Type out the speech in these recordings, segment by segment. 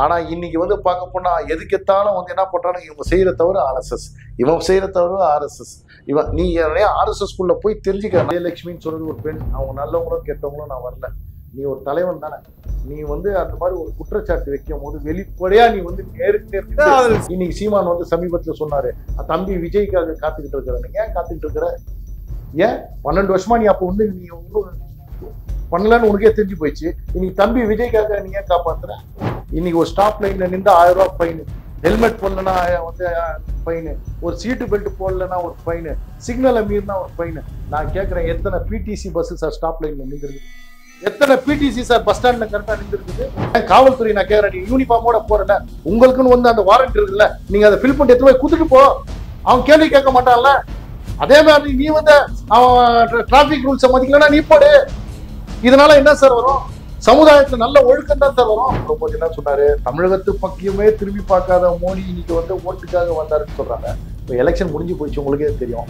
ஆனா இன்னைக்கு வந்து பார்க்க போனா எதுக்கெத்தாலும் வந்து என்ன பண்றாங்க, இவங்க செய்யற தவிர ஆர்எஸ்எஸ், இவன் செய்யற தவிர ஆர்எஸ்எஸ், இவன் நீ ஆர்எஸ்எஸ் குள்ள போய் தெரிஞ்சுக்க. விஜயலட்சுமின்னு சொல்றது ஒரு பெண், அவங்க நல்லவங்களும் கெட்டவங்களும் நான் வரல, நீ ஒரு தலைவன் தானே. நீ வந்து அந்த மாதிரி ஒரு குற்றச்சாட்டு வைக்கும் போது வெளிப்படையா நீ வந்து நேருக்கு இன்னைக்கு சீமான் வந்து சமீபத்துல சொன்னாரு, தம்பி விஜய்க்காக காத்துக்கிட்டு இருக்கிற. நீ ஏன் காத்துக்கிட்டு இருக்கிற? ஏன் 12 வருஷமா நீ அப்போ வந்து நீ பண்ணலன்னு உனக்கே தெரிஞ்சு போயிடுச்சு. இன்னைக்கு தம்பி விஜய்க்காக நீ ஏன் காப்பாத்துற? இன்னைக்கு ஒரு ஸ்டாப் லைன்ல நின்று 1000 ரூபாய் ஃபைனு, ஹெல்மெட் போடலன்னா வந்து ஃபைனு, ஒரு சீட்டு பெல்ட் போடலன்னா ஒரு ஃபைனு, சிக்னலை மீறினா ஒரு ஃபைனு. நான் கேட்குறேன், எத்தனை பிடிசி பஸ் சார் ஸ்டாப் லைன்ல நின்றுருக்கு? எத்தனை பிடிசி சார் பஸ் ஸ்டாண்ட்ல கரெக்டா நின்றுருக்குது? காவல்துறை நான் கேட்கறேன், நீ யூனிஃபார்மோட போறல, உங்களுக்குன்னு வந்து அந்த வாரண்ட் இருக்குல்ல, நீங்க அதை ஃபில் பண்ணி எடுத்து போய் குத்துட்டு போ. அவன் கேள்வி கேட்க மாட்டான்ல. அதே மாதிரி நீ வந்து அவன் டிராபிக் ரூல்ஸை மதிக்கலன்னா நீ போடு. இதனால என்ன சார் வரும்? சமுதாயத்துல நல்ல ஒழுக்கம் தான் சார் வரும். ரொம்ப என்ன சொன்னாரு, தமிழகத்து பக்கியமே திரும்பி பார்க்காத மோடி இன்னைக்கு வந்து ஓட்டுக்காக வந்தாருன்னு சொல்றாங்க. இப்போ எலெக்ஷன் முடிஞ்சு போயிடுச்சு, உங்களுக்கே தெரியும்.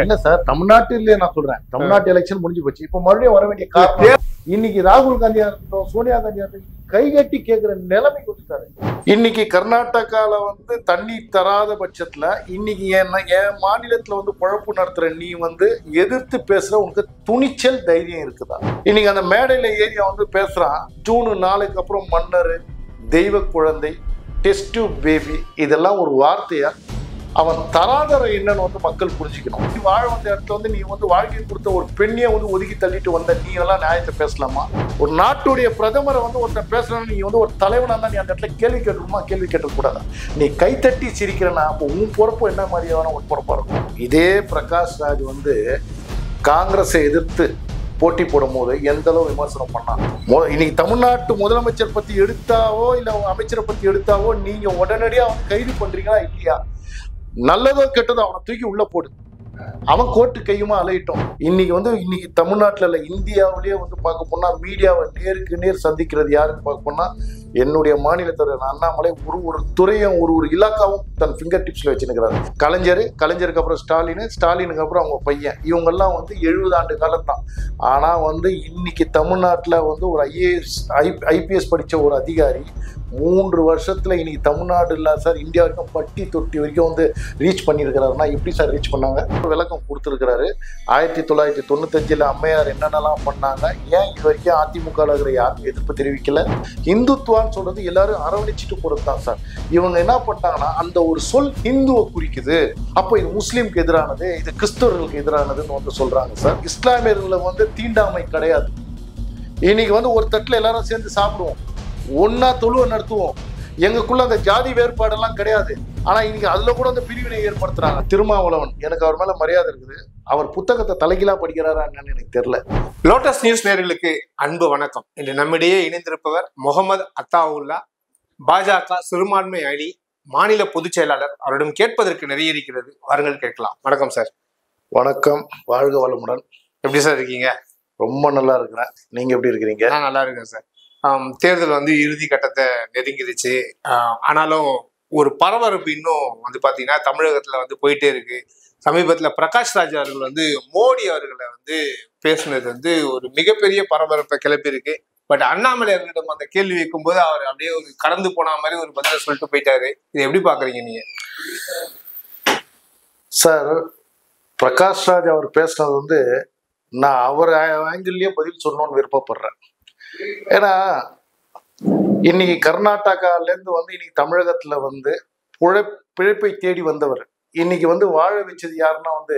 இல்ல சார், தமிழ்நாட்டு இல்லையே நான் சொல்றேன், தமிழ்நாட்டு எலெக்ஷன் முடிஞ்சு போச்சு. இப்போ மறுபடியும் வர வேண்டிய காரணம் இன்னைக்கு ராகுல் காந்தியா இருக்கட்டும், சோனியா காந்தியா இருக்கட்டும், கைகட்டி கேட்கிற நிலைமை கொடுத்தாரு. இன்னைக்கு கர்நாடகால வந்து தண்ணி தராத பட்சத்துல இன்னைக்கு என் மாநிலத்துல வந்து குழப்பு நடத்துற நீ வந்து எதிர்த்து பேசுற உனக்கு துணிச்சல் தைரியம் இருக்குதா? இன்னைக்கு அந்த மேடையில ஏரியா வந்து பேசுறான், ஜூன் 4க்கு அப்புறம் மன்னர், தெய்வ குழந்தை, டெஸ்ட் பேபி, இதெல்லாம் ஒரு வார்த்தையா? அவன் தராதர என்னன்னு வந்து மக்கள் புரிஞ்சுக்கணும். நீ வாழ வந்த இடத்துல வந்து நீ வந்து வாழ்க்கை கொடுத்த ஒரு பெண்ணையை வந்து ஒதுக்கி தள்ளிட்டு வந்த நீ எல்லாம் நியாயத்தை பேசலாமா? ஒரு நாட்டுடைய பிரதமரை வந்து ஒருத்தன் பேசுறான்னு நீ வந்து ஒரு தலைவனா தான் நீ அந்த இடத்துல கேள்வி கேட்டுருமா? கேள்வி கேட்டக்கூடாதா? நீ கைத்தட்டி சிரிக்கிறனா அப்போ உன் பொறுப்பு என்ன மாதிரியான ஒரு பொறுப்பா இருக்கும்? இதே பிரகாஷ் ராஜ் வந்து காங்கிரஸை எதிர்த்து போட்டி போடும் போது எந்த அளவு விமர்சனம் பண்ணான். இன்னைக்கு தமிழ்நாட்டு முதலமைச்சர் பத்தி எடுத்தாவோ இல்ல அமைச்சரை பத்தி எடுத்தாவோ நீங்க உடனடியா வந்து கைது பண்றீங்களா இல்லையா? நல்லதோ கெட்டதோ அவனை தூக்கி உள்ள போடு, அவன் கோர்ட்டு கையுமா அலையிட்டோம். இன்னைக்கு தமிழ்நாட்டில் இல்லை, இந்தியாவிலேயே வந்து பார்க்க போனா மீடியாவை நேருக்கு நேர் சந்திக்கிறது யாருன்னு பார்க்க போனா என்னுடைய மாநிலத்தவர் அண்ணாமலை. ஒரு துறையும் ஒரு இலாக்காவும் தன் ஃபிங்கர் டிப்ஸ்ல வச்சுருக்கிறாரு. கலைஞருக்கு அப்புறம் ஸ்டாலினுக்கு அப்புறம் அவங்க பையன், இவங்கெல்லாம் வந்து 70 ஆண்டு காலம் தான். ஆனா வந்து இன்னைக்கு தமிழ்நாட்டில் வந்து ஒரு ஐபிஎஸ் படிச்ச ஒரு அதிகாரி 3 வருஷத்துல இன்னைக்கு தமிழ்நாடு இல்ல சார், இந்தியா வரைக்கும் பட்டி தொட்டி வரைக்கும் வந்து ரீச் பண்ணியிருக்கிறாருன்னா எப்படி சார் ரீச் பண்ணாங்க? விளக்கம் கொடுத்துருக்கிறாரு. 1995 அம்மையார் என்னென்னலாம் பண்ணாங்க, ஏன் இது வரைக்கும் அதிமுக யாரும் எதிர்ப்பு தெரிவிக்கல? இந்துத்துவான்னு சொல்றது எல்லாரும் அரவணைச்சிட்டு போறது தான் சார். இவங்க என்ன பண்ணாங்கன்னா அந்த ஒரு சொல் இந்துவை குறிக்குது, அப்போ இது முஸ்லீமுக்கு எதிரானது, இது கிறிஸ்தவர்களுக்கு எதிரானதுன்னு வந்து சொல்றாங்க சார். இஸ்லாமியர்களை வந்து தீண்டாமை கிடையாது. இன்னைக்கு வந்து ஒரு தட்டுல எல்லாரும் சேர்ந்து சாப்பிடுவோம், ஒன்னா தொழுவ நடத்துவோம், எங்களுக்குள்ள அந்த ஜாதி வேறுபாடெல்லாம் கிடையாது. ஆனா இன்னைக்கு அதுல கூட அந்த பிரிவினை ஏற்படுத்துறாங்க. திருமாவளவன், எனக்கு அவர் மேல மரியாதை இருக்குது, அவர் புத்தகத்தை தலைகீழா படிக்கிறாரா என்னன்னு எனக்கு தெரியல. லோட்டஸ் நியூஸ் நேயர்களுக்கு அன்பு வணக்கம். இன்று நம்மிடையே இணைந்திருப்பவர் முகமது அத்தாவுல்லா, பாஜக சிறுபான்மை அணி மாநில பொதுச் செயலாளர். அவரிடம் கேட்பதற்கு நிறைய இருக்கிறது, வாருங்கள் கேட்கலாம். வணக்கம் சார். வணக்கம், வாழ்க வளமுடன். எப்படி சார் இருக்கீங்க? ரொம்ப நல்லா இருக்கிறேன், நீங்க எப்படி இருக்கிறீங்க? நான் நல்லா இருக்கேன் சார். தேர்தல் வந்து இறுதி கட்டத்தை நெருங்கிருச்சு. ஆனாலும் ஒரு பரபரப்பு இன்னும் வந்து பாத்தீங்கன்னா தமிழகத்துல வந்து போயிட்டே இருக்கு. சமீபத்துல பிரகாஷ் ராஜ் அவர்கள் வந்து மோடி அவர்களை வந்து பேசுனது வந்து ஒரு மிகப்பெரிய பரபரப்பை கிளப்பியிருக்கு. பட் அண்ணாமலை அவர்களிடம் அந்த கேள்வி வைக்கும் போது அவர் அப்படியே ஒரு கடந்து போன மாதிரி ஒரு பதில சொல்லிட்டு போயிட்டாரு. இதை எப்படி பாக்குறீங்க நீங்க? சார், பிரகாஷ் ராஜ் அவர் பேசுனது வந்து நான் அவர் ஆங்கிள்லயே பதில் சொல்லணும்னு விருப்பப்படுறேன். ஏன்னா இன்னைக்கு கர்நாடகால இருந்து வந்து இன்னைக்கு தமிழகத்துல வந்து பிழைப்பை தேடி வந்தவர் இன்னைக்கு வந்து வாழ வச்சது யாருன்னா வந்து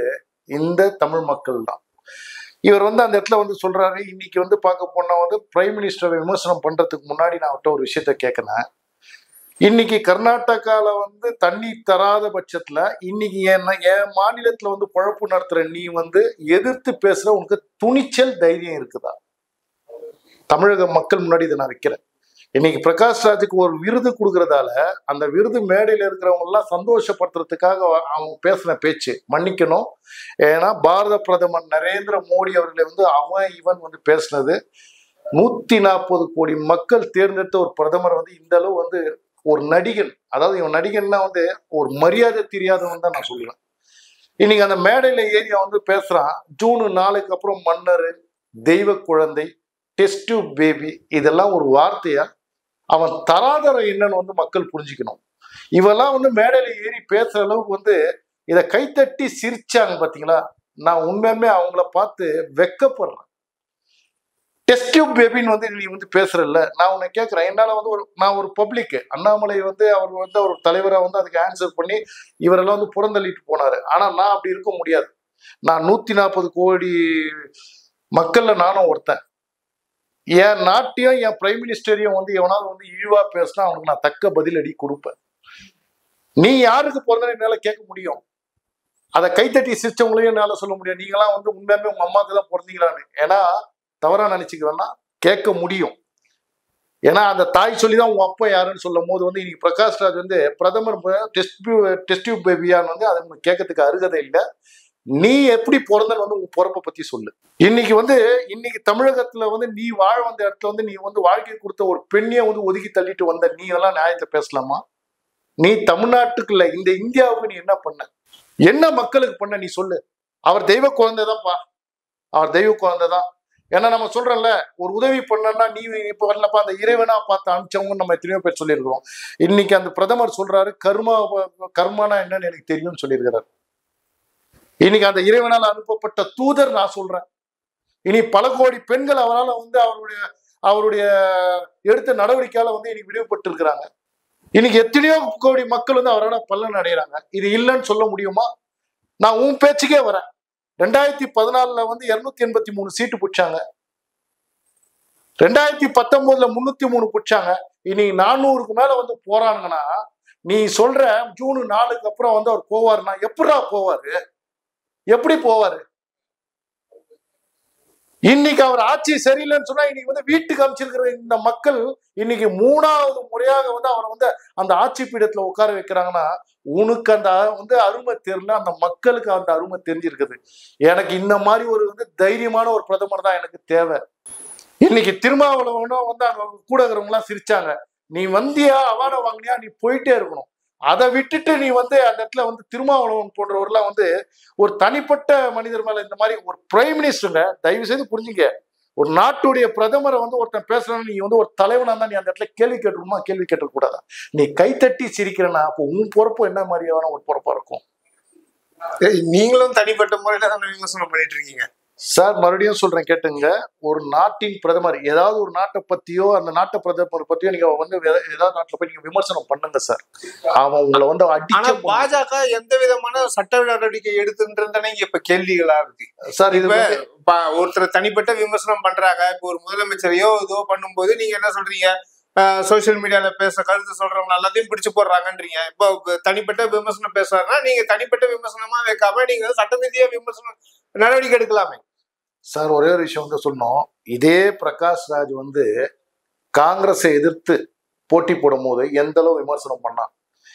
இந்த தமிழ் மக்கள் தான். இவர் வந்து அந்த இடத்துல வந்து சொல்றாரு, இன்னைக்கு வந்து பார்க்க போனா வந்து பிரைம் மினிஸ்டரை விமர்சனம் பண்றதுக்கு முன்னாடி நான் அவர்கிட்ட ஒரு விஷயத்த கேட்கறேன். இன்னைக்கு கர்நாடகால வந்து தண்ணி தராத பட்சத்துல இன்னைக்கு என் மாநிலத்துல வந்து குழப்பு நடத்துற நீ வந்து எதிர்த்து பேசுற உனக்கு துணிச்சல் தைரியம் இருக்குதா? தமிழக மக்கள் முன்னாடி இதை நான் வைக்கிறேன். இன்னைக்கு பிரகாஷ் ராஜுக்கு ஒரு விருது கொடுக்கறதால அந்த விருது மேடையில இருக்கிறவங்க எல்லாம் சந்தோஷப்படுத்துறதுக்காக அவங்க பேசின பேச்சு மன்னிக்கணும். ஏன்னா பாரத பிரதமர் நரேந்திர மோடி அவர்களை வந்து இவன் வந்து பேசினது 140 கோடி மக்கள் தேர்ந்தெடுத்த ஒரு பிரதமர் வந்து இந்த அளவு வந்து ஒரு நடிகன், அதாவது இவன் நடிகன்னா வந்து ஒரு மரியாதை தெரியாதவன் தான் நான் சொல்லுவேன். இன்னைக்கு அந்த மேடையில ஏறி அவன் வந்து பேசுறான், ஜூன் 4க்கு அப்புறம் மன்னர், தெய்வ குழந்தை, டெஸ்ட் டியூப் பேபி, இதெல்லாம் ஒரு வார்த்தையா? அவன் தராதரம் என்னன்னு வந்து மக்கள் புரிஞ்சுக்கணும். இவெல்லாம் வந்து மேடையில ஏறி பேசுற அளவுக்கு வந்து இதை கைத்தட்டி சிரிச்சாங்க பாத்தீங்களா? நான் உண்மையுமே அவங்கள பார்த்து வெக்கப்படுறேன். டெஸ்ட் டியூப் பேபின்னு வந்து நீ வந்து பேசுறல்ல, நான் உன்னை கேட்கிறேன். என்னால வந்து நான் ஒரு பப்ளிக், அண்ணாமலை வந்து அவர் வந்து ஒரு தலைவரா வந்து அதுக்கு ஆன்சர் பண்ணி இவரெல்லாம் வந்து புறந்தள்ளிட்டு போனாரு. ஆனா நான் அப்படி இருக்க முடியாது. நான் 140 கோடி மக்கள்ல நானும் ஒருத்தன். என் நாட்டையும் என் பிரைம் மினிஸ்டரையும் வந்து எவனாவது வந்து இழிவா பேசினா அவனுக்கு நான் தக்க பதிலடி கொடுப்பேன். நீ யாருக்கு பிறந்த என்னால கேட்க முடியும்? அதை கைத்தட்டி சிரிச்சவங்களையும் என்னால சொல்ல முடியும். நீங்களாம் வந்து உண்மையுமே உங்க அம்மாவுக்கு தான் பிறந்தீங்களான்னு. ஏன்னா தவறா நினைச்சுக்கிறேன்னா கேட்க முடியும். ஏன்னா அந்த தாய் சொல்லிதான் உங்க அப்பா யாருன்னு சொல்லும் போது வந்து இன்னைக்கு பிரகாஷ்ராஜ் வந்து பிரதமர் டெஸ்ட் டியூப் பேபியான்னு வந்து அதை கேட்கறதுக்கு அருகதை இல்லை. நீ எப்படி பிறந்தன்னு வந்து உங்க பிறப்பை பத்தி சொல்லு. இன்னைக்கு தமிழகத்துல வந்து நீ வாழ வந்த இடத்துல வந்து நீ வந்து வாழ்க்கை கொடுத்த ஒரு பெண்ணையை வந்து ஒதுக்கி தள்ளிட்டு வந்த நீ எல்லாம் நியாயத்தை பேசலாமா? நீ தமிழ்நாட்டுக்கு இல்ல, இந்த இந்தியாவுக்கு நீ என்ன பண்ண, என்ன மக்களுக்கு பண்ண நீ சொல்லு. அவர் தெய்வ குழந்தைதான்ப்பா, அவர் தெய்வ குழந்தைதான். ஏன்னா நம்ம சொல்றோம்ல, ஒரு உதவி பண்ணா நீ இப்ப வரலப்பா, அந்த இறைவனா பார்த்து அனுப்பிச்சவங்க நம்ம எத்தனையோ பேர் சொல்லியிருக்கிறோம். இன்னைக்கு அந்த பிரதமர் சொல்றாரு கர்மானா என்னன்னு எனக்கு தெரியும்னு சொல்லியிருக்கிறார். இன்னைக்கு அந்த இறைவனால் அனுப்பப்பட்ட தூதர் நான் சொல்றேன். இனி பல கோடி பெண்கள் அவரால் வந்து அவருடைய எடுத்த நடவடிக்கையால வந்து இன்னைக்கு விடுவிப்பட்டு இருக்கிறாங்க. இன்னைக்கு எத்தனையோ கோடி மக்கள் வந்து அவரால் பலன் அடைகிறாங்க. இது இல்லைன்னு சொல்ல முடியுமா? நான் உன் பேச்சுக்கே வரேன். 2014 வந்து 283 சீட்டு பிடிச்சாங்க. 2019 303 பிடிச்சாங்க. இனி 400க்கு மேல வந்து போறானுங்கன்னா நீ சொல்ற ஜூன் 4க்கு அப்புறம் வந்து அவர் போவாருன்னா எப்படா போவாரு? எப்படி போவாரு? இன்னைக்கு அவர் ஆட்சி சரியில்லைன்னு சொன்னா இன்னைக்கு வந்து வீட்டுக்கு அமைச்சிருக்கிற இந்த மக்கள் இன்னைக்கு 3வது முறையாக வந்து அவரை வந்து அந்த ஆட்சி பீடத்துல உட்கார வைக்கிறாங்கன்னா உனக்கு அந்த வந்து அருமை தெரியல, அந்த மக்களுக்கு அந்த அருமை தெரிஞ்சிருக்குது. எனக்கு இந்த மாதிரி ஒரு வந்து தைரியமான ஒரு பிரதமர் தான் எனக்கு தேவை. இன்னைக்கு திருமாவளவனும் வந்து அங்க கூட இருக்கிறவங்க எல்லாம் சிரிச்சாங்க. நீ வந்தியா அவார்டை வாங்கினியா, நீ போயிட்டே இருக்கணும். அதை விட்டுட்டு நீ வந்து அந்த இடத்துல வந்து திருமாவளவன் போன்றவர்லாம் வந்து ஒரு தனிப்பட்ட மனிதர் மேல இந்த மாதிரி ஒரு பிரைம் மினிஸ்டருங்க, தயவு செய்து புரிஞ்சுங்க. ஒரு நாட்டுடைய பிரதமரை வந்து ஒருத்தன் பேசுறான்னு நீ வந்து ஒரு தலைவனா தான் நீ அந்த இடத்துல கேள்வி கேட்டுருமா? கேள்வி கேட்டக்கூடாதா? நீ கைத்தட்டி சிரிக்கிறனா அப்போ உன் பொறுப்பு என்ன மாதிரியான ஒரு பொறுப்பா இருக்கும்? நீங்களும் தனிப்பட்ட முறையில தான் விமர்சனம் பண்ணிட்டு இருக்கீங்க சார். மறுபடியும் சொல்றேன் கேட்டுங்க. ஒரு நாட்டின் பிரதமர் ஏதாவது ஒரு நாட்டை பத்தியோ அந்த நாட்டு பிரதமர் பத்தியோ நீங்க வந்து ஏதாவது நாட்டுல போய் நீங்க விமர்சனம் பண்ணுங்க சார். அவன் உங்களை வந்து ஆனா பாஜக எந்த விதமான சட்ட நடவடிக்கை எடுத்துன்றதானே இப்ப கேள்விகளா இருக்கு சார். இது ஒருத்தர் தனிப்பட்ட விமர்சனம் பண்றாங்க. இப்போ ஒரு முதலமைச்சரையோ இதோ பண்ணும்போது நீங்க என்ன சொல்றீங்க? சோசியல் மீடியால பேச கருத்து சொல்றவங்க எல்லாத்தையும் பிடிச்சு போடுறாங்கன்றீங்க. இப்போ தனிப்பட்ட விமர்சனம் பேசுறாருன்னா நீங்க தனிப்பட்ட விமர்சனமா வைக்காம நீங்க சட்ட ரீதியா விமர்சனம் நடவடிக்கை எடுக்கலாமே சார். ஒரே ஒரு விஷயம் வந்து சொன்னோம். இதே பிரகாஷ்ராஜ் வந்து காங்கிரஸை எதிர்த்து போட்டி போடும் போது எந்த அளவு விமர்சனம் பண்ணான்.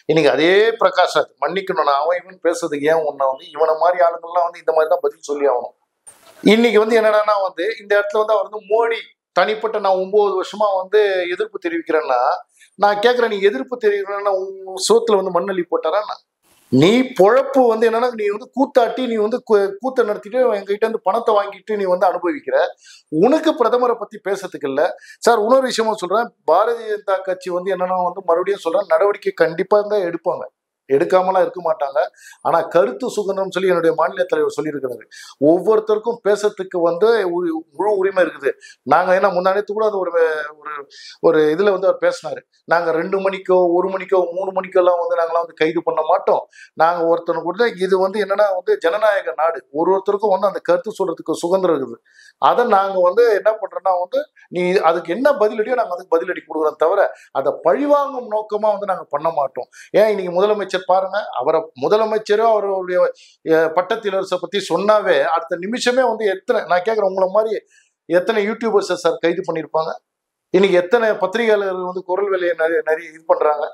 இன்னைக்கு அதே பிரகாஷ்ராஜ் மன்னிக்கணும், நான் அவன் இவன் பேசுறதுக்கு ஏன் ஒன்னா வந்து இவனை மாதிரி ஆளுங்கள்லாம் வந்து இந்த மாதிரி தான் பதில் சொல்லி ஆகணும். இன்னைக்கு வந்து என்னன்னா வந்து இந்த இடத்துல வந்து அவர் வந்து மோடி தனிப்பட்ட நான் 9 வருஷமா வந்து எதிர்ப்பு தெரிவிக்கிறேன்னா நான் கேட்கிறேன், நீ எதிர்ப்பு தெரிவிக்கிறேன்னா உன் சோத்துல வந்து மண்ணள்ளி போட்டாரா? நீ பொழப்பு வந்து என்னன்னா நீ வந்து கூத்தாட்டி நீ வந்து கூத்த நடத்திட்டு எங்ககிட்ட இருந்து பணத்தை வாங்கிட்டு நீ வந்து அனுபவிக்கிற. உனக்கு பிரதமரை பத்தி பேசுறதுக்கு இல்ல சார். இன்னொரு விஷயமா சொல்றேன், பாரதிய ஜனதா கட்சி வந்து என்னன்னா வந்து மறுபடியும் சொல்றேன், நடவடிக்கை கண்டிப்பா தான் எடுப்பாங்க, எடுக்காமலாம் இருக்க மாட்டாங்க. ஆனா கருத்து சுதந்திரம் சொல்லி என்னுடைய மாநில தலைவர் சொல்லியிருக்கிறாரு. ஒவ்வொருத்தருக்கும் பேசுறதுக்கு வந்து முழு உரிமை இருக்குது. நாங்க ஏன்னா முன்னாடி கூட அது ஒரு இதுல வந்து அவர் பேசினாரு, நாங்க 2 மணிக்கோ 1 மணிக்கோ 3 மணிக்கோ எல்லாம் வந்து நாங்களாம் வந்து கைது பண்ண மாட்டோம். நாங்க ஒருத்தனை கூட இது வந்து என்னன்னா வந்து ஜனநாயக நாடு, ஒருத்தருக்கும் வந்து அந்த கருத்து சொல்றதுக்கு சுதந்திரம் இருக்குது. அதை நாங்க வந்து என்ன பண்றோம்னா வந்து நீ அதுக்கு என்ன பதிலடியோ நாங்க அதுக்கு பதிலடி கொடுக்குறோம் தவிர அதை பழிவாங்கும் நோக்கமா வந்து நாங்க பண்ண மாட்டோம். ஏன் இன்னைக்கு முதலமைச்சர் பாருங்க, அவரை முதலமைச்சரோ அவருடைய பட்டத்திலரசை பத்தி சொன்னாவே அடுத்த நிமிஷமே வந்து எத்தனை, நான் கேட்கிறேன் உங்களை மாதிரி எத்தனை யூடியூபர்ஸ் சார் கைது பண்ணியிருப்பாங்க? இன்னைக்கு எத்தனை பத்திரிகையாளர்கள் வந்து குரல் வேலையை நிறைய இது பண்றாங்க?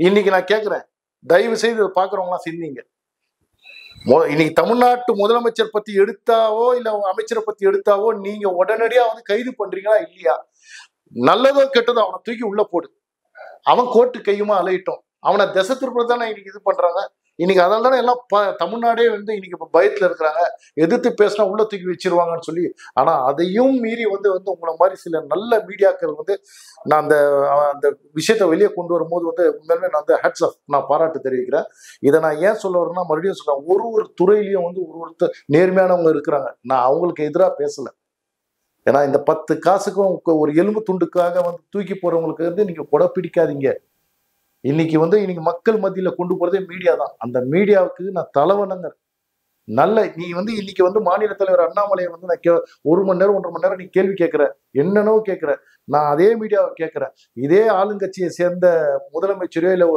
இன்னைக்கு நான் கேட்கிறேன், தயவு செய்து பாக்குறவங்களாம் சிந்திங்க. இன்னைக்கு தமிழ்நாட்டு முதலமைச்சர் பத்தி எடுத்தாவோ இல்ல அமைச்சரை பத்தி எடுத்தாவோ நீங்க உடனடியா வந்து கைது பண்றீங்களா இல்லையா? நல்லதோ கெட்டதோ அவனை தூக்கி உள்ள போடு, அவன் கோர்ட்டு கையுமா அலையிட்டோம், அவனை திசை திருப்ப தானே இன்னைக்கு இது பண்றாங்க. இன்னைக்கு அதால தானே எல்லாம் தமிழ்நாடே வந்து இன்னைக்கு இப்போ பயத்துல இருக்கிறாங்க, எதிர்த்து பேசினா உள்ள தூக்கி வச்சிருவாங்கன்னு சொல்லி. ஆனா அதையும் மீறி வந்து வந்து உங்களை மாதிரி சில நல்ல மீடியாக்கள் வந்து நான் அந்த அந்த விஷயத்த வெளியே கொண்டு வரும்போது வந்து உண்மையிலுமே நான் வந்து ஹேட்ஸ் ஆஃப், நான் பாராட்டு தெரிவிக்கிறேன். இதை நான் ஏன் சொல்ல வரேன்னா, மறுபடியும் சொல்றேன், ஒரு ஒரு துறையிலையும் வந்து ஒருத்தர் நேர்மையானவங்க இருக்கிறாங்க. நான் அவங்களுக்கு எதிராக பேசல. ஏன்னா இந்த 10 காசுக்கும் ஒரு எலும்பு துண்டுக்காக வந்து தூக்கி போறவங்களுக்கு வந்து நீங்க கொடை பிடிக்காதீங்க. இன்னைக்கு மக்கள் மத்தியில கொண்டு போறதே மீடியா தான். அந்த மீடியாவுக்கு நான் தலைவணங்க. நல்ல நீ வந்து இன்னைக்கு வந்து மாநில தலைவர் அண்ணாமலையை வந்து நான் 1 மணி நேரம் 1.5 மணி நேரம் நீ கேள்வி கேட்கிற, என்னன்னோ கேட்கிற. நான் அதே மீடியாவை கேட்கிறேன். இதே ஆளுங்கட்சியை சேர்ந்த முதலமைச்சரோ இல்ல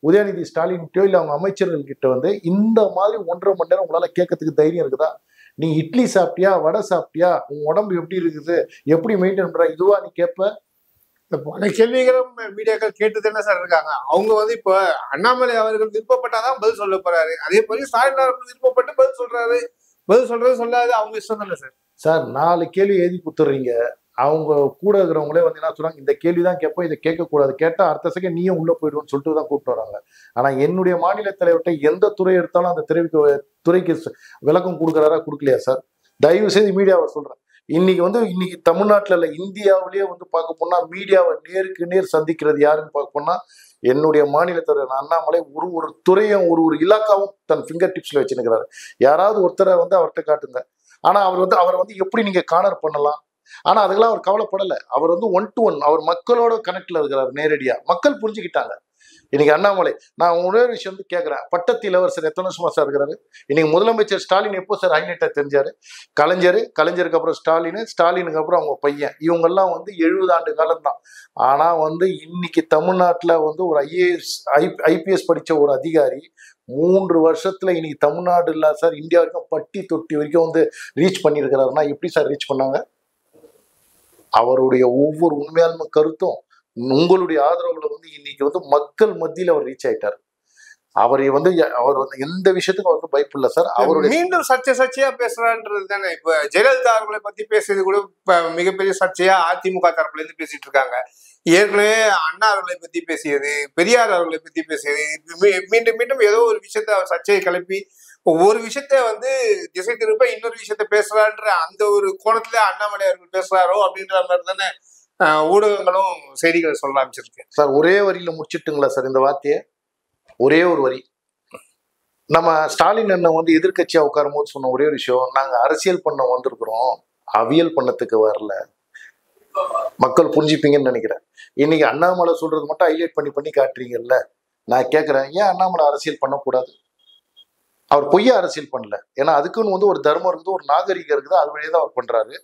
உதயநிதி ஸ்டாலின்கிட்டயோ இல்ல அவங்க அமைச்சர்கள் கிட்ட வந்து இந்த மாதிரி 1.5 மணி நேரம் உங்களால கேட்கறதுக்கு தைரியம் இருக்குதா? நீ இட்லி சாப்பிட்டியா, வடை சாப்பிட்டியா, உன் உடம்பு எப்படி இருக்குது, எப்படி மெயின்டைன் பண்ற, இதுவா நீ கேட்ப? பல கேள்விகளும் மீடியாக்கள் கேட்டு தானே சார் இருக்காங்க. அவங்க வந்து இப்ப அண்ணாமலை அவர்கள் விருப்பப்பட்டாதான் பதில் சொல்ல போறாரு. அதே போல ஸ்டாலின் அவர்கள் விருப்பப்பட்டு பதில் சொல்றாரு. பதில் சொல்றது சொல்லாது அவங்க இஷ்டம் தானே சார். சார் 4 கேள்வி எழுதி கொடுத்துறீங்க. அவங்க கூட இருக்கிறவங்களே வந்து என்ன சொல்றாங்க, இந்த கேள்விதான் கேட்போம், இதை கேட்கக்கூடாது, கேட்டா அடுத்த செகண்ட் நீயும் உள்ள போயிடுவோம்னு சொல்லிட்டு தான் கூப்பிட்டு வராங்க. ஆனா என்னுடைய மாநில தலைவர்கிட்ட எந்த துறை எடுத்தாலும் அந்த துறைக்கு விளக்கம் கொடுக்குறாரா, கொடுக்கலையா சார்? தயவு செய்து மீடியாவை சொல்றேன். இன்னைக்கு தமிழ்நாட்டுல இல்ல இந்தியாவிலேயே வந்து பார்க்க போனா மீடியாவை நேருக்கு நேர் சந்திக்கிறது யாருன்னு பார்க்க போனா என்னுடைய மாநில தலைவர் அண்ணாமலை. ஒரு துறையும் ஒரு இலாக்காவும் தன் ஃபிங்கர் டிப்ஸ்ல வச்சுருக்கிறாரு. யாராவது ஒருத்தரை வந்து அவர்கிட்ட காட்டுங்க. ஆனா அவரை வந்து எப்படி நீங்க கார்னர் பண்ணலாம்? ஆனா அதுக்கெல்லாம் அவர் கவலைப்படல. அவர் வந்து 1 to 1 அவர் மக்களோட கனெக்ட்ல இருக்கிறார். நேரடியா மக்கள் புரிஞ்சுக்கிட்டாங்க. இன்னைக்கு அண்ணாமலை, நான் ஒரே விஷயம் வந்து கேட்கிறேன், பட்டத்து இளவரசர் எத்தனை வருஷமா சார் இருக்கிறாரு? இன்னைக்கு முதலமைச்சர் ஸ்டாலின் எப்போ சார் ஹைலைட்டா தெரிஞ்சாரு? கலைஞருக்கு அப்புறம் ஸ்டாலினுக்கு அப்புறம் அவங்க பையன், இவங்கெல்லாம் வந்து 70 ஆண்டு காலம் தான். ஆனா வந்து இன்னைக்கு தமிழ்நாட்டுல வந்து ஒரு IPS படிச்ச ஒரு அதிகாரி 3 வருஷத்துல இன்னைக்கு தமிழ்நாடு இல்ல சார், இந்தியா வரைக்கும் பட்டி தொட்டி வரைக்கும் வந்து ரீச் பண்ணியிருக்கிறாருன்னா எப்படி சார் ரீச் பண்ணாங்க? அவருடைய ஒவ்வொரு உண்மையான கருத்தும் உங்களுடைய ஆதரவுல வந்து இன்னைக்கு வந்து மக்கள் மத்தியில அவர் ரீச் ஆயிட்டார். அவர் வந்து எந்த விஷயத்துக்கும் வந்து பயப்படல சார். அவருடைய மீண்டும் சர்ச்சையா பேசுறான்றது தானே. இப்ப ஜெயலலிதா அவர்களை பத்தி பேசுறது கூட இப்ப மிகப்பெரிய சர்ச்சையா அதிமுக தரப்புல இருந்து பேசிட்டு இருக்காங்க. ஏற்கனவே அண்ணா அவர்களை பத்தி பேசியது, பெரியார் அவர்களை பத்தி பேசியது, மீண்டும் மீண்டும் ஏதோ ஒரு விஷயத்த அவர் சர்ச்சையை கிளப்பி ஒரு விஷயத்த வந்து திசை திருப்ப இன்னொரு விஷயத்த பேசுறான்ற அந்த ஒரு கோணத்துல அண்ணாமலை அவர்கள் பேசுறாரோ அப்படின்ற மாதிரி தானே ஊடகங்களும் செய்திகளை சொல்ல ஆரம்பிச்சிருக்கு சார். ஒரே வரியில முடிச்சிட்டுங்களா சார் இந்த வார்த்தையை? ஒரே ஒரு வரி. நம்ம ஸ்டாலின் அண்ணன் வந்து எதிர்கட்சியா உட்காரும் போது சொன்ன ஒரே விஷயம், நாங்க அரசியல் பண்ண வந்திருக்கிறோம், அவியல் பண்ணத்துக்கு வரல. மக்கள் புரிஞ்சுப்பீங்கன்னு நினைக்கிறேன். இன்னைக்கு அண்ணாமலை சொல்றது மட்டும் ஹைலைட் பண்ணி காட்டுறீங்கல்ல. நான் கேட்கிறேன், ஏன் அண்ணாமலை அரசியல் பண்ணக்கூடாது? அவர் பொய்யா அரசியல் பண்ணல. ஏன்னா அதுக்குன்னு வந்து ஒரு தர்மம் இருக்குது, ஒரு நாகரிகம் இருக்குது, அது வழியே தான் அவர் பண்றாரு.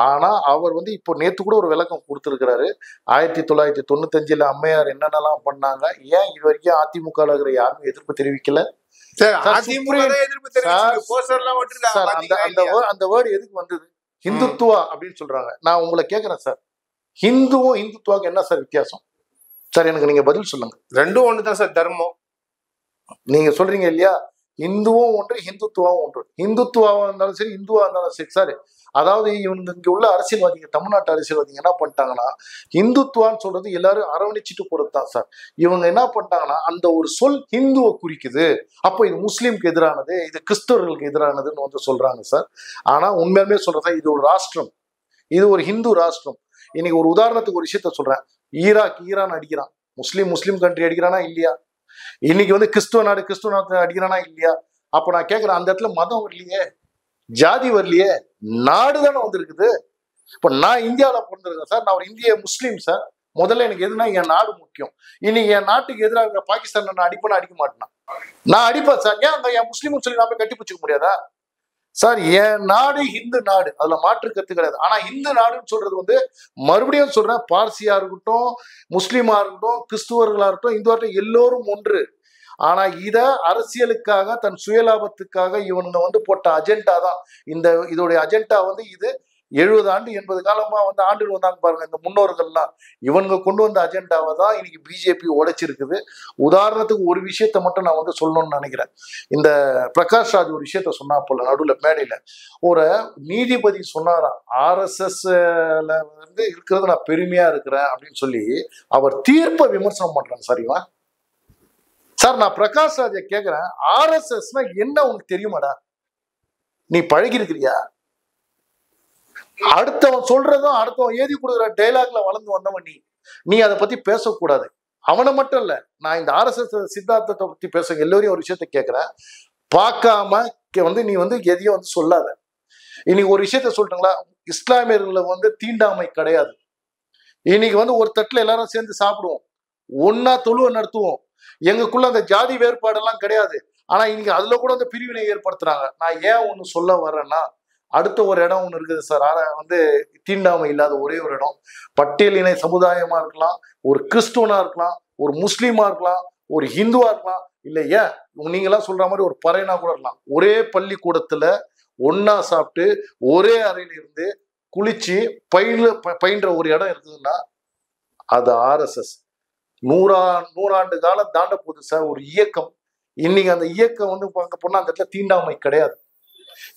ஆனா அவர் வந்து இப்போ நேத்து கூட ஒரு விளக்கம் கொடுத்துருக்கிறாரு. 1995 அம்மையார் என்னென்னலாம் பண்ணாங்க, ஏன் இது வரைக்கும் அதிமுக இருக்கிற யாருமே எதிர்ப்பு தெரிவிக்கல? அந்த வேர்டு எதுக்கு வந்தது? ஹிந்துத்துவா அப்படின்னு சொல்றாங்க. நான் உங்களை கேட்கிறேன் சார், ஹிந்துவும் இந்துத்துவாக்கு என்ன சார் வித்தியாசம் சார்? எனக்கு நீங்க பதில் சொல்லுங்க. ரெண்டும் ஒண்ணுதான் சார், தர்மம். நீங்க சொல்றீங்க இல்லையா, இந்துவும் ஒன்று ஹிந்துத்துவாவும் ஒன்று. ஹிந்துத்துவாவா இருந்தாலும் சரி, இந்துவா இருந்தாலும் சரி சார். அதாவது இங்க உள்ள அரசியல்வாதிங்க, தமிழ்நாட்டு அரசியல்வாதிங்க என்ன பண்ணிட்டாங்கன்னா, ஹிந்துத்துவான்னு சொல்றது எல்லாரும் அரவணைச்சிட்டு போறது தான் சார். இவங்க என்ன பண்ணிட்டாங்கன்னா, அந்த ஒரு சொல் ஹிந்துவை குறிக்குது, அப்போ இது முஸ்லீமுக்கு எதிரானது, இது கிறிஸ்தவர்களுக்கு எதிரானதுன்னு வந்து சொல்றாங்க சார். ஆனா உண்மையாலுமே சொல்றதா, இது ஒரு ராஷ்டிரம், இது ஒரு ஹிந்து ராஷ்டிரம். இன்னைக்கு ஒரு உதாரணத்துக்கு ஒரு விஷயத்த சொல்றேன். ஈரான் அடிக்கிறான், முஸ்லீம் கண்ட்ரி அடிக்கிறானா இல்லையா? இன்னைக்கு வந்து கிறிஸ்துவ நாடு அடிக்கிறானா இல்லையா? அப்ப நான் கேட்கிறேன், அந்த இடத்துல மதம் வரலையே, ஜாதி வரலையே, நாடு தானே வந்திருக்குது. இப்ப நான் இந்தியாவில பிறந்திருக்கேன் சார், நான் ஒரு இந்திய முஸ்லீம் சார். முதல்ல எனக்கு எதுனா என் நாடு முக்கியம். இன்னைக்கு என் நாட்டுக்கு எதிராக பாகிஸ்தான் நான் அடிப்பேன், அடிக்க மாட்டேனா? நான் அடிப்பேன் சார். ஏன் அந்த என் முஸ்லீம் சொல்லி நான் போய் கட்டி பிடிச்சிக்க முடியாதா சார்? என் நாடு இந்து நாடு, அதுல மாற்று கருத்து கிடையாது. ஆனா இந்து நாடுன்னு சொல்றது வந்து, மறுபடியும் சொல்றேன், பார்சியா இருக்கட்டும், முஸ்லீமா இருக்கட்டும், கிறிஸ்துவர்களா இருக்கட்டும், இந்துவா இருக்கட்டும், எல்லோரும் ஒன்று. ஆனா இத அரசியலுக்காக, தன் சுயலாபத்துக்காக இவனுங்க வந்து போட்ட அஜெண்டா தான். இதோடைய அஜெண்டா வந்து இது 70 ஆண்டு 80 காலமா வந்து ஆண்டு வந்தாங்க பாருங்க இந்த முன்னோர்கள்லாம். இவனுங்க கொண்டு வந்த அஜெண்டாவை தான் இன்னைக்கு பிஜேபி உடைச்சிருக்குது. உதாரணத்துக்கு ஒரு விஷயத்த மட்டும் நான் வந்து சொல்லணும்னு நினைக்கிறேன். இந்த பிரகாஷ் ராஜ் ஒரு விஷயத்த சொன்னா போல நடுவுல மேடையில ஒரு நீதிபதி சொன்னாராம், RSSல வந்து இருக்கிறது நான் பெருமையா இருக்கிறேன் அப்படின்னு சொல்லி அவர் தீர்ப்பை விமர்சனம் பண்றாங்க சார். இவன் சார் நான் பிரகாஷ் ராஜை கேக்குறேன், ஆர்எஸ்எஸ்னா என்ன உனக்கு தெரியுமாடா? நீ பழகி இருக்கிறியா? அடுத்தவன் சொல்றதும் அடுத்தவன் எழுதி கொடுக்குற டைலாக்ல வளர்ந்து வந்தவன் நீ அதை பத்தி பேசக்கூடாது. அவனை மட்டும் இல்ல, நான் இந்த ஆர்எஸ்எஸ் சித்தாந்தத்தை பத்தி பேச எல்லோரையும் ஒரு விஷயத்த கேட்கிறேன். பார்க்காம நீ எதையும் சொல்லாத. இன்னைக்கு ஒரு விஷயத்த சொல்லிட்டுங்களா, இஸ்லாமியர்கள் தீண்டாமை கிடையாது. இன்னைக்கு ஒரு தட்டுல எல்லாரும் சேர்ந்து சாப்பிடுவோம், ஒன்னா தொழுவ நடத்துவோம். எங்களுக்குள்ள அந்த ஜாதி வேறுபாடெல்லாம் கிடையாது. ஆனா இன்னைக்கு அதுல கூட அந்த பிரிவினை ஏற்படுத்துறாங்க. நான் ஏன் ஒண்ணு சொல்ல வர்றேன்னா, அடுத்த ஒரு இடம் ஒண்ணு இருக்குது சார். தீண்டாமை இல்லாத ஒரே ஒரு இடம் பட்டியலினை சமுதாயமா இருக்கலாம், ஒரு கிறிஸ்துவனா இருக்கலாம், ஒரு முஸ்லீமா இருக்கலாம், ஒரு ஹிந்துவா இருக்கலாம், இல்ல ஏன் நீங்களாம் சொல்ற மாதிரி ஒரு பறையனா கூட இருக்கலாம். ஒரே பள்ளிக்கூடத்துல ஒன்னா சாப்பிட்டு ஒரே அறையில இருந்து குளிச்சு பயின்ற ஒரு இடம் இருக்குதுன்னா அது ஆர்எஸ்எஸ். நூறாண்டு காலம் தாண்ட போகுது சார் ஒரு இயக்கம். இன்னைக்கு அந்த இயக்கம் பார்க்க போனா அந்த இடத்துல தீண்டாமை கிடையாது.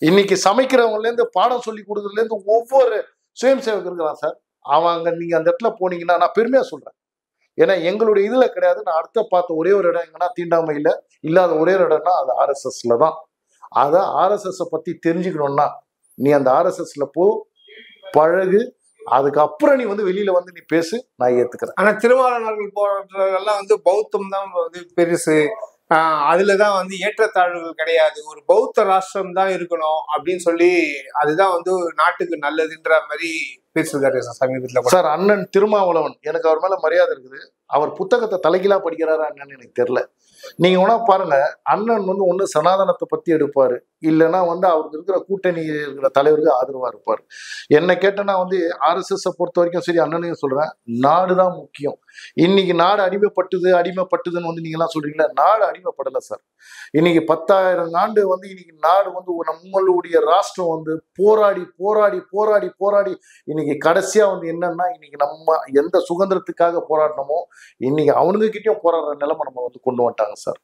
இன்னைக்கு சமைக்கிறவங்கல இருந்து பாடம் சொல்லி கொடுக்கறதுல இருந்து ஒவ்வொரு சுயம் சேவகம் இருக்கிறான் சார். நீங்க அந்த இடத்துல போனீங்கன்னா, நான் பெருமையா சொல்றேன், ஏன்னா எங்களுடைய இதுல கிடையாது. நான் அடுத்த பார்த்த ஒரே ஒரு இடம் எங்கன்னா தீண்டாமையில இல்லாத ஒரே ஒரு இடம்னா அது ஆர்எஸ்எஸ்ல தான். அத ஆர்எஸ்எஸ் பத்தி தெரிஞ்சுக்கணும்னா நீ அந்த ஆர்எஸ்எஸ்ல போ, பழகு, அதுக்கப்புறம் நீ வெளியில நீ பேசு, நான் ஏத்துக்கிறேன். ஆனா திருமாவளவர்கள் போறதெல்லாம் பௌத்தம் தான் பெருசு, அதுலதான் ஏற்றத்தாழ்வுகள் கிடையாது, ஒரு பௌத்த ராஷ்டிரம் தான் இருக்கணும் அப்படின்னு சொல்லி அதுதான் நாட்டுக்கு நல்லதுன்ற மாதிரி பேசிருக்காரு சமீபத்துல சார். அண்ணன் திருமாவளவன், எனக்கு அவர் மேல மரியாதை இருக்குது. அவர் புத்தகத்தை தலைகீழா படிக்கிறாரா என்னன்னு எனக்கு தெரியல. நீங்க வேணா பாருங்க, அண்ணன் ஒண்ணு சனாதனத்தை பத்தி எடுப்பாரு, இல்லைன்னா அவருக்கு இருக்கிற கூட்டணி இருக்கிற தலைவருக்கு ஆதரவா இருப்பாரு. என்ன கேட்டேன்னா ஆர்எஸ்எஸ் பொறுத்த வரைக்கும் சரி, அண்ணனையும் சொல்றேன், நாடுதான் முக்கியம். இன்னைக்கு நாடு அடிமைப்பட்டுதுன்னு நீங்க எல்லாம் சொல்றீங்களா, நாடு அடிமைப்படலை சார். இன்னைக்கு 10,000 ஆண்டு இன்னைக்கு நாடு நம்மளுடைய ராஷ்டிரம் போராடி போராடி போராடி போராடி இன்னைக்கு கடைசியா என்னன்னா, இன்னைக்கு நம்ம எந்த சுதந்திரத்துக்காக போராடணுமோ இன்னைக்கு அவனுங்க கிட்டயும் போராடுற நிலைமை நம்ம கொண்டு வந்துட்டாங்க சார்.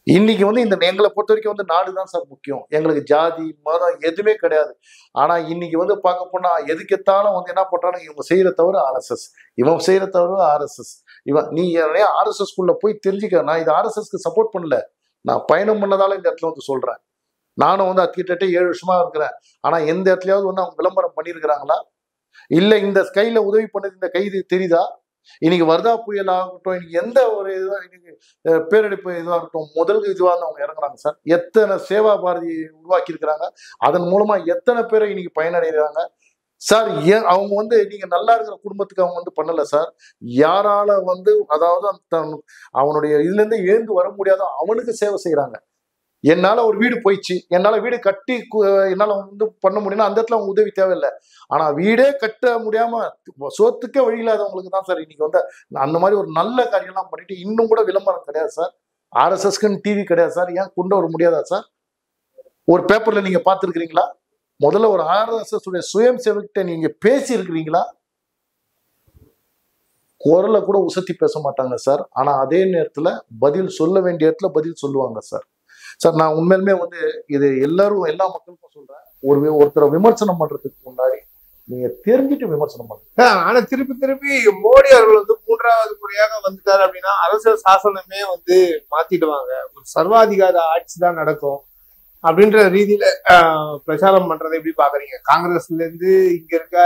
இன்னைக்கு இந்த எங்களை பொறுத்த வரைக்கும் நாடுதான் சார் முக்கியம். எங்களுக்கு ஜாதி மதம் எதுவுமே கிடையாது. ஆனா இன்னைக்கு பார்க்க போனா எதுக்கெத்தாலும் என்ன பண்றாங்க, இவங்க செய்யற தவிர ஆர்எஸ்எஸ், இவன் செய்யற தவிர ஆர்எஸ்எஸ். நீ ஆர்எஸ்எஸ் குள்ள போய் தெரிஞ்சுக்க. நான் இது ஆர்எஸ்எஸ்க்கு சப்போர்ட் பண்ணல, நான் பயணம் பண்ணதால இந்த இடத்துல சொல்றேன். நானும் கிட்டத்தட்ட 7 வருஷமா இருக்கிறேன். ஆனா எந்த இடத்துலயாவது அவங்க விளம்பரம் பண்ணிருக்கிறாங்களா? இல்ல இந்த கையில உதவி பண்ணது இந்த கைது தெரியுதா? இன்னைக்கு வர்தா புயல் ஆகட்டும், இன்னைக்கு எந்த ஒரு இதுவா, இன்னைக்கு பேரழிப்பு இதுவாகட்டும், முதல் இதுவா அவங்க இறங்குறாங்க சார். எத்தனை சேவா பாரதி உருவாக்கி இருக்கிறாங்க, அதன் மூலமா எத்தனை பேரை இன்னைக்கு பயனடைகிறாங்க சார். அவங்க நீங்க நல்லா இருக்கிற குடும்பத்துக்கு அவங்க பண்ணல சார். யாரால அதாவது அவனுடைய இதுல இருந்து எழுந்து வர முடியாத அவனுக்கு சேவை செய்யறாங்க. என்னால ஒரு வீடு போயிடுச்சு, என்னால வீடு கட்டி என்னால பண்ண முடியும்னா அந்த இடத்துல அவங்க உதவி தேவையில்லை. ஆனா வீடே கட்ட முடியாம சோத்துக்கே வழி இல்லாதவங்களுக்கு தான் சார் இன்னைக்கு அந்த மாதிரி ஒரு நல்ல காரியம்லாம் பண்ணிட்டு இன்னும் கூட விளம்பரம் கிடையாது சார். ஆர்எஸ்எஸ்க்குன்னு டிவி கிடையாது சார். ஏன் கொண்டு வர முடியாதா சார்? ஒரு பேப்பர்ல நீங்க பார்த்துருக்கிறீங்களா? முதல்ல ஒரு ஆர்எஸ்எஸ் உடைய சுயம் சேவகிட்ட நீங்க பேசி இருக்கிறீங்களா? குரலை கூட உசத்தி பேச மாட்டாங்க சார். ஆனா அதே நேரத்துல பதில் சொல்ல வேண்டிய இடத்துல பதில் சொல்லுவாங்க சார். சார் நான் உண்மையிலுமே இது எல்லாரும் எல்லா மக்களுக்கும் சொல்றேன், ஒருத்தரை விமர்சனம் பண்றதுக்கு முன்னாடி நீங்க தெரிஞ்சுட்டு விமர்சனம் பண்ணுங்க. ஆனா திருப்பி மோடி அவர்கள் 3வது முறையாக வந்துட்டாரு அப்படின்னா அரசியல் சாசனமே மாத்திடுவாங்க, ஒரு சர்வாதிகார ஆட்சி தான் நடக்கும் அப்படின்ற ரீதியில பிரச்சாரம் பண்றதை எப்படி பாக்குறீங்க? காங்கிரஸ்ல இருந்து இங்க இருக்க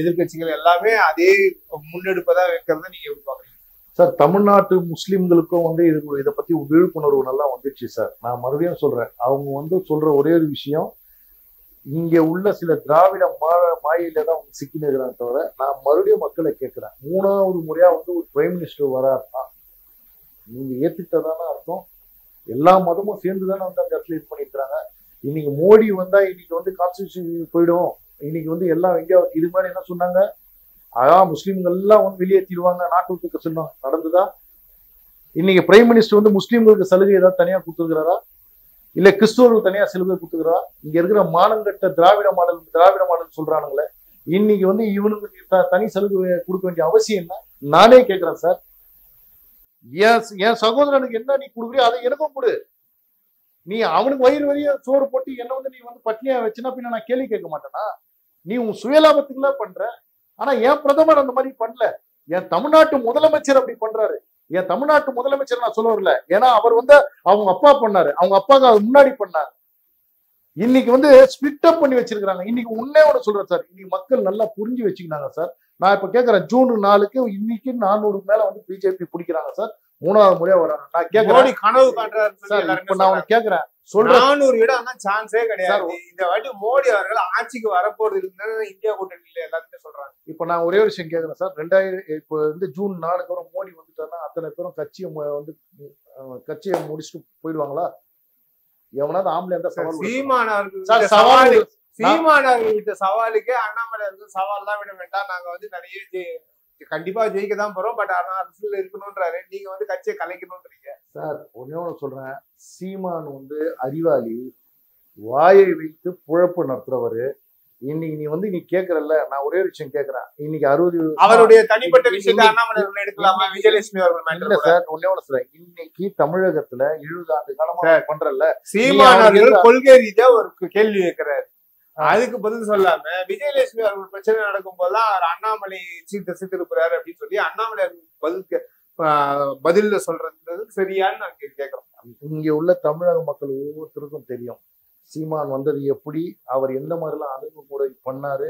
எதிர்கட்சிகள் எல்லாமே அதே முன்னெடுப்பதா வைக்கிறத நீங்க எப்படி பாக்குறீங்க சார்? தமிழ்நாட்டு முஸ்லிம்களுக்கும் இதை பத்தி விழிப்புணர்வு நல்லா வந்துச்சு சார். நான் மறுபடியும் சொல்றேன், அவங்க சொல்ற ஒரே ஒரு விஷயம், இங்க உள்ள சில திராவிட மாயில தான் அவங்க சிக்கின்னு இருக்கிறாங்க தவிர, நான் மறுபடியும் மக்களை கேட்கிறேன், 3வது முறையா ஒரு பிரைம் மினிஸ்டர் வராருன்னா நீங்க ஏத்துக்கிட்டதான அர்த்தம். எல்லா மதமும் சேர்ந்துதானே அந்த இடத்துல இது பண்ணிருக்கிறாங்க. இன்னைக்கு மோடி வந்தா இன்னைக்கு கான்ஸ்டிடியூஷன் போயிடும், இன்னைக்கு எல்லாம் இந்தியா இது மாதிரி என்ன சொன்னாங்க, முஸ்லீம்கள் எல்லாம் வெளியேற்றிடுவாங்க, நாட்டு விட்டு சொல்லுவாங்க, நடந்துதா? இன்னைக்கு பிரைம் மினிஸ்டர் முஸ்லீம்களுக்கு சலுகை ஏதாவது தனியா கொடுத்துருக்கிறாரா, இல்ல கிறிஸ்துவர்களுக்கு தனியா சலுகை கொடுத்துருக்கிறா? இங்க இருக்கிற மானங்கட்ட திராவிட மாடல் சொல்றானுங்களே, இன்னைக்கு இவனுக்கு தனி சலுகை கொடுக்க வேண்டிய அவசியம் என்ன? நானே கேட்கிறேன் சார். என் சகோதரனுக்கு என்ன நீ கொடுக்குறியோ அதை எனக்கும் கொடு. நீ அவனுக்கு வயிறு வழிய சோறு போட்டு என்ன நீ பட்னியா வச்சுனா பின்ன நான் கேள்வி கேட்க மாட்டேனா? நீ உன் சுயலாபத்துக்குலாம் பண்ற. ஆனா என் பிரதமர் அந்த மாதிரி பண்ணல, என் தமிழ்நாட்டு முதலமைச்சர் அப்படி பண்றாரு. என் தமிழ்நாட்டு முதலமைச்சர் நான் சொல்ல வரல. ஏன்னா அவர் வந்து அவங்க அப்பா பண்ணாரு, அவங்க அப்பாவுக்கு அது முன்னாடி பண்ணாரு. இன்னைக்கு வந்து ஸ்பிளிட் அப் பண்ணி வச்சிருக்காங்க. இன்னைக்கு உன்னே ஒன்று சொல்றேன் சார், இன்னைக்கு மக்கள் நல்லா புரிஞ்சு வச்சுக்கினாங்க சார். நான் இப்ப கேட்கறேன், ஜூன் 4க்கு இன்னைக்கு 400 மேல வந்து பிஜேபி பிடிக்கிறாங்க சார். 3வது முறையா வராங்க. நான் கேட்கறேன் கனவு காண்றாரு சார், இப்ப நான் உனக்கு கேட்கறேன், சொல்றேன் 400 இடம் சான்ஸே கிடையாது. இந்த வாட்டி மோடி அவர்கள் ஆட்சிக்கு வரப்போறது இல்லைன்னு இந்தியா கூட்டணியில எல்லாருமே சொல்றாங்க. இப்ப நான் ஒரே ஒரு விஷயம் கேட்கறேன் சார், இப்போ வந்து ஜூன் 4க்கு அப்புறம் மோடி வந்துட்டாருன்னா அத்தனை பேரும் கட்சியை முடிச்சுட்டு போயிடுவாங்களா? எவனாவது ஆம்பளை இருந்தா சவால் சீமானவர்கள்கிட்ட சவாலுக்கு அண்ணாமலை சவால் தான் விட வேண்டாம், நாங்க வந்து நிறைய கண்டிப்பா ஜெயிக்க தான் போறோம், பட் ஆனா அரசியல் இருக்கணும்ன்றாரு, நீங்க வந்து கட்சியை கலைக்கணும்ன்றீங்க சார். ஒன்னே ஒன்று சொல்றேன், சீமான் வந்து அறிவாளி, வாயை வைத்து புழப்பு நடத்துறவரு. இன்னைக்கு நீ வந்து நீ கேக்குறல்ல, நான் ஒரே விஷயம் கேட்கறேன். இன்னைக்கு 60 அவருடைய தனிப்பட்ட விஷயத்தை அண்ணாமலை எடுக்கலாமா? விஜயலட்சுமி அவர்கள் இல்ல சார், ஒன்னே ஒன்று சொல்றேன், இன்னைக்கு தமிழகத்துல 70 ஆண்டு காலமா பண்றல சீமானவர்கள் கொள்கை ரீதியா ஒரு கேள்வி கேட்கிறாரு, அதுக்கு பதில் சொல்லாம விஜயலட்சுமி அவர்கள் பிரச்சனை நடக்கும் போதுதான் அவர் அண்ணாமலை சித்திருக்கிறாரு அப்படின்னு சொல்லி அண்ணாமலை பதில் சொல்றது சரியான்னு நாங்க கேட்கிறோம். இங்க உள்ள தமிழக மக்கள் ஒவ்வொருத்தருக்கும் தெரியும் சீமான் வந்தது எப்படி, அவர் எந்த மாதிரிலாம் அணுகுமுறை பண்ணாரு.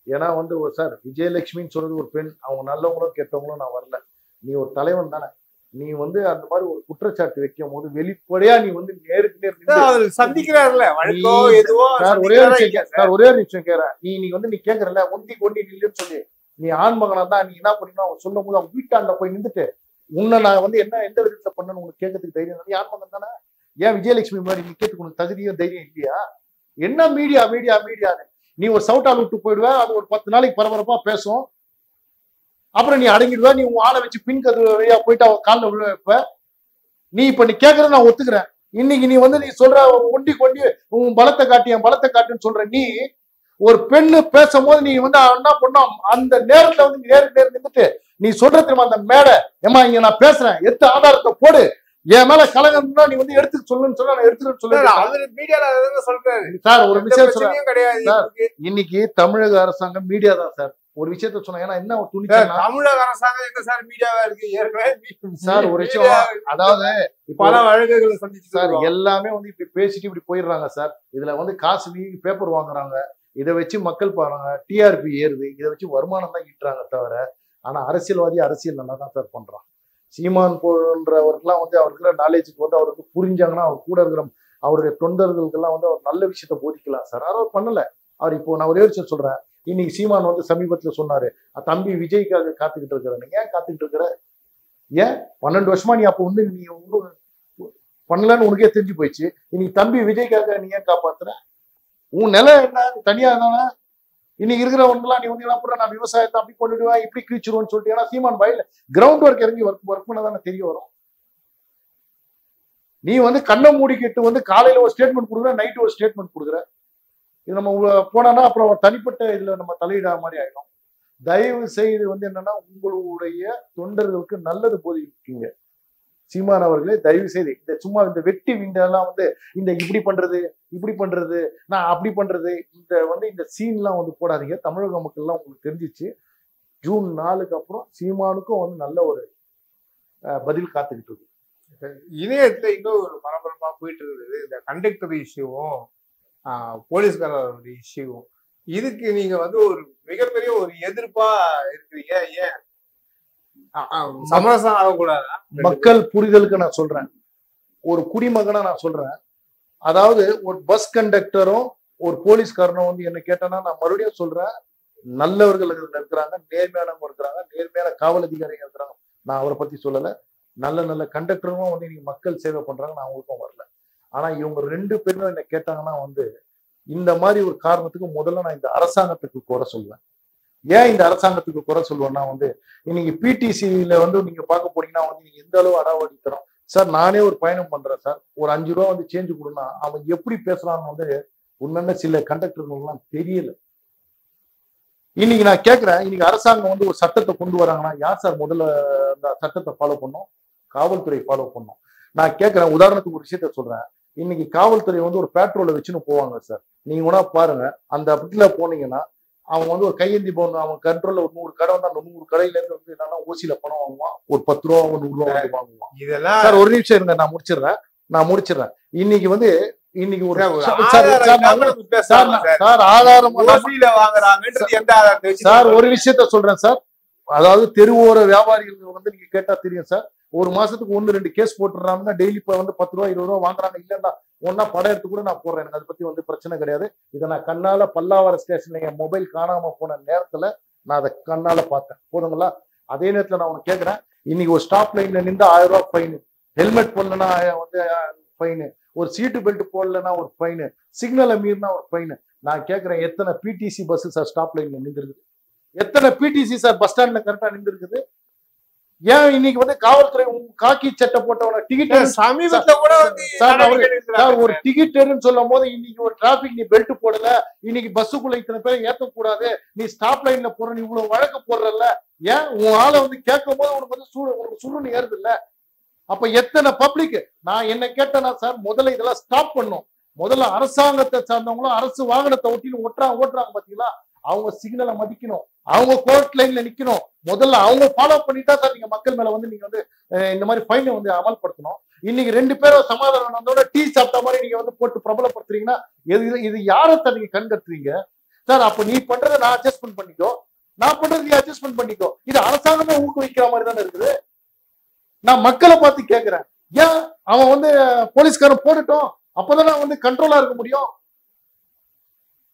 ஏன்னா வந்து சார், விஜயலட்சுமின்னு சொல்றது ஒரு பெண், அவங்க நல்லவங்களும் கெட்டவங்களும் நான் வரல. நீ ஒரு தலைவன் தானே, நீ வந்து அந்த மாதிரி ஒரு குற்றச்சாட்டு வைக்கும் போது வெளிப்படையா நீ வந்து நேருக்கு நேர் சந்திக்கிறாருல. ஒரே ஒரு விஷயம் கேக்குறேன், நீ வந்து நீ கேக்குறல ஒண்டி நில்லுன்னு சொல்லி, நீ ஆண் மகனா தான் நீ என்ன பண்ணீங்கன்னா அவங்க சொல்லும் போது அவங்க வீட்டாண்ட போய் நின்றுட்டு உன்னை நான் வந்து என்ன எந்த விதத்துல பண்ணு உனக்கு கேட்கறதுக்கு தைரியம், நீ ஆண் மகன் தானே? ஏன் விஜயலட்சுமி மாதிரி நீ கேட்டுக்கு உனக்கு தகுதியும் தைரியம் இல்லையா? என்ன மீடியான்னு நீ ஒரு சவுட்டால் விட்டு போயிடுவ, அது ஒரு 10 நாளைக்கு பரபரப்பா பேசும், அப்புறம் நீ அடங்கிடுவ, நீ உன் ஆளை வச்சு பின் கது வழியா போயிட்டு அவன் காலில் விழ வைப்ப. நீ இப்ப நீ கேட்கறத நான் ஒத்துக்கிறேன். இன்னைக்கு நீ வந்து நீ சொல்ற ஒண்டி உன் பலத்தை காட்டி என் பலத்தை காட்டுன்னு சொல்ற, நீ ஒரு பெண்ணு பேசும்போது நீ வந்து என்ன பண்ணோம், அந்த நேரத்துல வந்து நேருக்கு நின்றுட்டு நீ சொல்ற தெரியுமா அந்த மேடை, ஏமா இங்க நான் பேசுறேன், எடுத்து ஆதாரத்தை போடு, என் மேல கலகம்னா நீ வந்து எடுத்து சொல்லுன்னு சொல்ல நான் எடுத்துன்னு சொல்றேன் சார். ஒரு விஷயம் சொல்றேன், இன்னைக்கு தமிழக அரசாங்கம் மீடியா தான் சார் ஒரு விஷயத்த சொன்னா. ஏன்னா என்ன துணிச்சா தமிழக அரசாங்கம் எங்க சார் மீடியாவா இருக்கு? ஏற்கனவே சார் ஒரு விஷயம், அதாவது பல வழக்குகளை சந்திச்சு சார் எல்லாமே வந்து இப்படி பேசிட்டு இப்படி போயிடுறாங்க சார். இதுல வந்து காசு வீங்கி பேப்பர் வாங்குறாங்க, இதை வச்சு மக்கள் பாருங்க, டிஆர்பி ஏறுது, இதை வச்சு வருமானம் தான் ஈட்டுறாங்க தவிர. ஆனா அரசியல்வாதி அரசியல் நல்லா தான் சார் பண்றான். சீமான் போன்றவர்கள்லாம் வந்து அவருக்கு நாலேஜுக்கு வந்து அவருக்கு புரிஞ்சாங்கன்னா அவர் கூட இருக்கிற அவருடைய தொண்டர்களுக்கெல்லாம் வந்து அவர் நல்ல விஷயத்த போதிக்கலாம் சார். அவர் பண்ணல. அவர் இப்போ நான் ஒரே விஷயம் சொல்றேன், இன்னைக்கு சீமான் வந்து சமீபத்துல சொன்னாரு, தம்பி விஜய்க்காக காத்துக்கிட்டு இருக்கிற, ஏன் காத்துக்கிட்டு இருக்கிற? ஏன் 12 வருஷமா நீ அப்போ வந்து நீ பண்ணலன்னு உனக்கே தெரிஞ்சு போயிடுச்சு. இன்னைக்கு தம்பி விஜய்க்காக நீ ஏன் காப்பாத்துற? உன் நிலை என்ன தனியா தானே? இன்னைக்கு இருக்கிறவங்கலாம் நீ வந்து என்ன பண்ற, நான் விவசாயத்தை அப்படி பண்ணிடுவேன் இப்படி கிழிச்சிருவேன்னு சொல்லிட்டு, ஏன்னா சீமான் வயல கிரவுண்ட் ஒர்க் இறங்கி ஒர்க் பண்ண தானே தெரிய வரும். நீ வந்து கண்ணை மூடிக்கிட்டு வந்து காலையில ஒரு ஸ்டேட்மெண்ட் கொடுக்குற, நைட்டு ஒரு ஸ்டேட்மெண்ட் கொடுக்குற. இது நம்ம போனா அப்புறம் தனிப்பட்ட இதுல நம்ம தலையிடாத மாதிரி ஆயிடும். தயவு செய்து வந்து என்னன்னா உங்களுடைய தொண்டர்களுக்கு நல்லது போதிக்கீங்க. சீமான் அவர்களே தயவு செய்து இந்த சும்மா இந்த வெட்டி விண்டெல்லாம் வந்து இந்த இப்படி பண்றது நான் அப்படி பண்றது இந்த சீன்லாம் வந்து போடாதீங்க. தமிழக மக்கள்லாம் உங்களுக்கு தெரிஞ்சிச்சு. ஜூன் 4க்கு அப்புறம் சீமானுக்கும் வந்து நல்ல ஒரு பதில் காத்துக்கிட்டு இருக்கு. இணையத்துல இன்னும் ஒரு பரபரப்பா போயிட்டு இருக்குது இந்த கண்டக்டர் இஷ்யூவும் போலீஸ்காரருடைய இஷ்யூவும். இதுக்கு நீங்க வந்து ஒரு மிகப்பெரிய ஒரு எதிர்ப்பா இருக்கிறீங்க. ஏன் சமரசம் ஆகக்கூடாது? மக்கள் புரிதலுக்கு நான் சொல்றேன், ஒரு குடிமகனா நான் சொல்றேன். அதாவது ஒரு பஸ் கண்டக்டரும் ஒரு போலீஸ்காரனும் வந்து என்ன கேட்டேன்னா, நான் மறுபடியும் சொல்றேன், நல்லவர்கள் இருக்கிறாங்க, நேர்மையானவங்க இருக்கிறாங்க, நேர்மையான காவல் அதிகாரிகள் இருக்கிறாங்க. நான் அவரை பத்தி சொல்லல. நல்ல கண்டக்டரும் வந்து நீங்க மக்கள் சேவை பண்றாங்க, நான் அவங்களுக்கும் வரல. ஆனா இவங்க 2 பேரும் என்ன கேட்டாங்கன்னா வந்து இந்த மாதிரி ஒரு காரணத்துக்கு முதல்ல நான் இந்த அரசாங்கத்துக்கு குறை சொல்லுவேன். ஏன் இந்த அரசாங்கத்துக்கு குறை சொல்லுவேன்னா வந்து இன்னைக்கு பிடிசியில வந்து நீங்க பார்க்க போனீங்கன்னா வந்து நீங்க எந்த அளவு அடாவடி தரோம் சார். நானே ஒரு பயணம் பண்றேன் சார், ஒரு 5 ரூபா வந்து சேஞ்சு கொடுனா அவன் எப்படி பேசுறான்னு வந்து உண்மையான சில கண்டக்டர்கள்லாம் தெரியல. இன்னைக்கு நான் கேட்கிறேன், இன்னைக்கு அரசாங்கம் வந்து ஒரு சட்டத்தை கொண்டு வராங்கன்னா யார் சார் முதல்ல அந்த சட்டத்தை ஃபாலோ பண்ணும்? காவல்துறை ஃபாலோ பண்ணும். நான் கேட்கிறேன், உதாரணத்துக்கு ஒரு விஷயத்த சொல்றேன். இன்னைக்கு காவல்துறை வந்து ஒரு பேட்ரோலை வச்சுன்னு போவாங்க சார். நீங்க வேணா பாருங்க, அந்த இடத்துல போனீங்கன்னா அவன் வந்து ஒரு கையேந்தி போகணும், அவன் கண்ட்ரோல்ல ஒரு 100 கடை வந்தா 100 கடையில இருந்து வந்து என்னன்னா ஓசியில பணம் வாங்குவான், ஒரு 10 ரூபா ஒரு 100 ரூபா வந்து வாங்குவான். இதெல்லாம் சார் ஒரு நிமிஷம் இருங்க, நான் முடிச்சிடுறேன். இன்னைக்கு வந்து இன்னைக்கு ஒரு ஆதாரம் சார் ஒரு விஷயத்த சொல்றேன் சார். அதாவது தெருவோர வியாபாரிகள் வந்து நீங்க கேட்டா தெரியும் சார். ஒரு மாசத்துக்கு 1-2 கேஸ் போட்டுறாங்க. டெய்லி இப்ப வந்து 10 ரூபா 20 ரூபா வாங்குறாங்க. இல்லன்னா ஒன்னா படம் எடுத்து கூட நான் போடுறேன். எனக்கு அதை பத்தி வந்து பிரச்சனை கிடையாது. இதை நான் கண்ணால பல்லாவரம் ஸ்டேஷன்ல என் மொபைல் காணாம போன நேரத்துல நான் அதை கண்ணால பார்த்தேன். போதுங்களா? அதே நேரத்துல நான் உனக்கு கேட்கிறேன், இன்னைக்கு ஒரு ஸ்டாப் லைன்ல நின்று 1000 ரூபாய் ஃபைனு, ஹெல்மெட் போடலன்னா வந்து ஃபைனு, ஒரு சீட்டு பெல்ட் போடலன்னா ஒரு ஃபைனு, சிக்னலை மீறினா ஒரு ஃபைனு. நான் கேட்கிறேன், எத்தனை பிடிசி பஸ் சார் ஸ்டாப் லைன்ல நின்றுருக்குது? எத்தனை பிடிசி சார் பஸ் ஸ்டாண்ட்ல கரெக்டா நின்றுருக்குது? ஏன் இன்னைக்கு வந்து காவல்துறை காக்கி சட்டை போட்டவன டிக்கெட் சமீபத்துல கூட சார் ஒரு டிக்கெட்னு சொல்லும் போது இன்னைக்கு ஒரு டிராபிக் நீ பெல்ட் போடல, இன்னைக்கு பஸ்ஸுக்குள்ள இத்தனை பேர் ஏத்தக்கூடாது, நீ ஸ்டாப் லைன்ல போற, நீ இவ்வளவு வழக்கு போடுறல, ஏன் உன் ஆளை வந்து கேட்கும் போது உனக்கு வந்து உனக்கு சுருன்னு ஏறுது இல்ல? அப்ப எத்தனை பப்ளிக் நான் என்ன கேட்டேன்னா சார், முதல்ல இதெல்லாம் ஸ்டாப் பண்ணும். முதல்ல அரசாங்கத்தை சார்ந்தவங்களும் அரசு வாகனத்தை ஒட்டின்னு ஓட்டுறாங்க பாத்தீங்களா, அவங்க சிக்னலை மதிக்கணும், அவங்க கோர்ட் லைன்ல நிக்கணும். முதல்ல அவங்க ஃபாலோ பண்ணிட்டா சார் நீங்க மக்கள் மேல வந்து நீங்க வந்து இந்த மாதிரி ஃபைனை வந்து அமல்படுத்தணும். இன்னைக்கு 2 பேரும் சமாதானம் வந்தோட டீ சாப்பிட்ட மாதிரி நீங்க வந்து போட்டு பிரபலப்படுத்துறீங்கன்னா இது யாரை சார் நீங்க கண்கட்டுறீங்க சார்? அப்ப நீ பண்றதை நான் அட்ஜஸ்ட்மெண்ட் பண்ணிக்கோ, நான் பண்றது நீ அட்ஜஸ்ட்மெண்ட் பண்ணிக்கோ. இது அரசாங்கமே ஊக்குவிக்கிற மாதிரி தானே இருக்குது. நான் மக்களை பார்த்து கேட்கிறேன், ஏன் அவன் வந்து போலீஸ்காரன் போடட்டும், அப்பதான் வந்து கண்ட்ரோலா இருக்க முடியும்.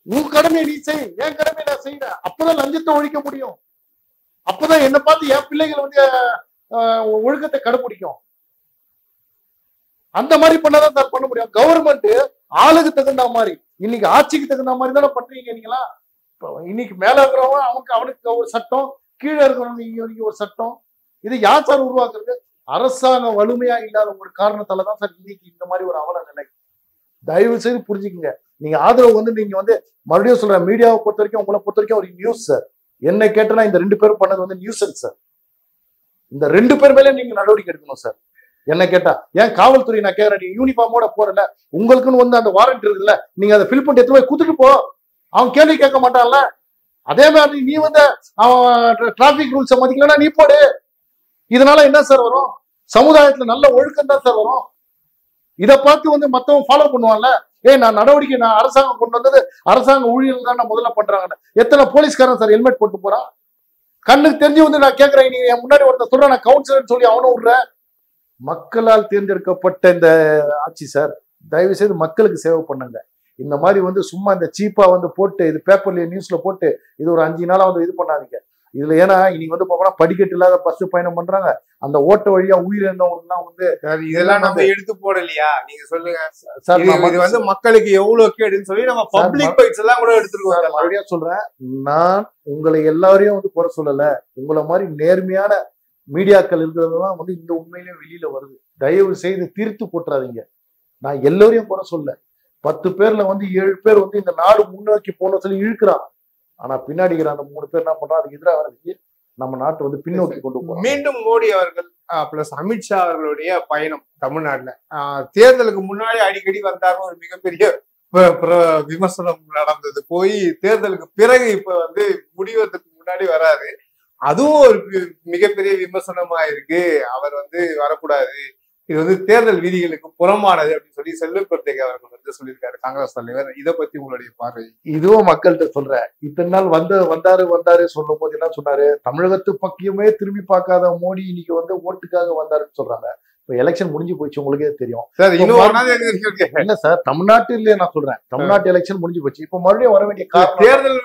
உன் கடமையை நீ செய், என் கடமையை நான் செய்யறேன். அப்பதான் லஞ்சத்தை ஒழிக்க முடியும். அப்பதான் என்ன பார்த்து என் பிள்ளைகள் வந்து ஒழுக்கத்தை கடைபிடிக்கும். அந்த மாதிரி பண்ணாதான் சார் பண்ண முடியும். கவர்மெண்ட் ஆளுக்கு தகுந்த மாதிரி, இன்னைக்கு ஆட்சிக்கு தகுந்த மாதிரி தானே பண்றீங்க நீங்களா? இன்னைக்கு மேல இருக்கிறவங்க அவனுக்கு ஒரு சட்டம், கீழே இருக்கிறவங்க இங்க ஒரு சட்டம். இது யார் சார் உருவாக்குறது? அரசாங்கம் வலிமையா இல்லாத ஒரு காரணத்தாலதான் சார் இன்னைக்கு இந்த மாதிரி ஒரு அவல நிலை. தயவு செய்து புரிஞ்சுக்குங்க. நீங்க ஆதரவு வந்து நீங்க வந்து மறுபடியும் சொல்றேன், மீடியாவை பொறுத்த வரைக்கும் உங்களை பொறுத்த வரைக்கும் ஒரு நியூஸ் சார். என்ன கேட்டனா இந்த 2 பேரும் பண்ணது வந்து நியூசன்ஸ் சார். இந்த 2 பேர் மேலே நீங்க நடவடிக்கை எடுக்கணும் சார். என்ன கேட்டா, ஏன் காவல்துறை நான் கேட்கறேன், நீங்க யூனிஃபார்மோட போறல, உங்களுக்குன்னு வந்து அந்த வாரண்ட் இருக்குல்ல, நீங்க அதை ஃபில் பண்ணி எடுத்து போய் குத்துட்டு போ, அவன் கேள்வி கேட்க மாட்டான்ல. அதே மாதிரி நீ வந்து அவன் டிராபிக் ரூல்ஸை மதிக்கலன்னா நீ போடு. இதனால என்ன சார் வரும்? சமுதாயத்துல நல்ல ஒழுக்கம் தான் சார் வரும். இதை பார்த்து வந்து மத்தவங்க ஃபாலோ பண்ணுவான்ல. நான் நடவடிக்கை நான் அரசாங்கம் கொண்டு வந்தது அரசாங்க ஊழியர்கள் தான் முதல்ல பண்றாங்க. எத்தனை போலீஸ்காரன் சார் ஹெல்மெட் போட்டு போறான்? கண்ணுக்கு தெரிஞ்சு வந்து நான் கேட்கிறேன், நீங்க என் முன்னாடி ஒருத்தர் சொல்றேன் நான் கவுன்சிலர் சொல்லி அவனும் விடுறேன். மக்களால் தேர்ந்தெடுக்கப்பட்ட இந்த ஆட்சி சார், தயவு செய்து மக்களுக்கு சேவை பண்ணுங்க. இந்த மாதிரி வந்து சும்மா இந்த சீப்பா வந்து போட்டு இது பேப்பர்ல நியூஸ்ல போட்டு இது ஒரு 5 நாளா வந்து இது பண்ணாதீங்க. இதுல ஏன்னா இன்னைக்கு வந்து போனா படிக்கட்டு இல்லாத பஸ் பயணம் பண்றாங்க, அந்த ஓட்ட வழியா உயிரிழந்தவங்கலாம் வந்து இதெல்லாம் நம்ம எடுத்து போடலையா? நீங்க சொல்லுங்க சார். இது வந்து மக்களுக்கு எவ்வளவு கேடுன்னு சொல்லி நம்ம பப்ளிக் பைட்ஸ் எல்லாம் கூட எடுத்துருக்கோம். மறுபடியும் சொல்றேன், நான் உங்களை எல்லாரையும் வந்து குறை சொல்லல. உங்களை மாதிரி நேர்மையான மீடியாக்கள் இருக்கிறதுலாம் வந்து இந்த உண்மையிலேயே வெளியில வருது. தயவு செய்து தீர்த்து போட்டுறாதீங்க. நான் எல்லாரையும் குறை சொல்ல. 10 பேர்ல வந்து 7 பேர் வந்து இந்த நாடு முன்னோக்கி போன சொல்லி இழுக்கிறான். ஆனா பின்னாடி அந்த 3 பேர் என்ன பண்றான், அதுக்கு எதிராக வரதுக்கு நம்ம நாட்டை வந்து பின்னோக்கி கொண்டு போறோம். மீண்டும் மோடி அவர்கள் பிளஸ் அமித்ஷா அவர்களுடைய பயணம் தமிழ்நாட்டுல தேர்தலுக்கு முன்னாடி அடிக்கடி வந்தாலும் ஒரு மிகப்பெரிய விமர்சனம் நடந்தது. போய் தேர்தலுக்கு பிறகு இப்ப வந்து முடிவதற்கு முன்னாடி வராது, அதுவும் ஒரு மிகப்பெரிய விமர்சனமா இருக்கு. அவர் வந்து வரக்கூடாது, இது வந்து தேர்தல் விதிகளுக்கு புறமானது அப்படின்னு சொல்லி செல்வப்பிரதேக அவர்கள் வந்து சொல்லியிருக்காரு, காங்கிரஸ் தலைவர். இதை பத்தி உங்களுடைய பார்வை? இதுவும் மக்கள்கிட்ட சொல்றேன். இத்தனை நாள் வந்தாரு சொல்லும் போது என்ன சொன்னாரு, தமிழகத்து பக்கியமே திரும்பி பார்க்காத மோடி இன்னைக்கு வந்து ஓட்டுக்காக வந்தாருன்னு சொல்றாங்க. இப்ப எலெக்ஷன் முடிஞ்சு போச்சு, உங்களுக்கே தெரியும். இல்ல சார், தமிழ்நாட்டு இல்லையே நான் சொல்றேன், தமிழ்நாட்டு எலெக்ஷன் முடிஞ்சு போச்சு. இப்ப மறுபடியும் வர வேண்டிய தேர்தல்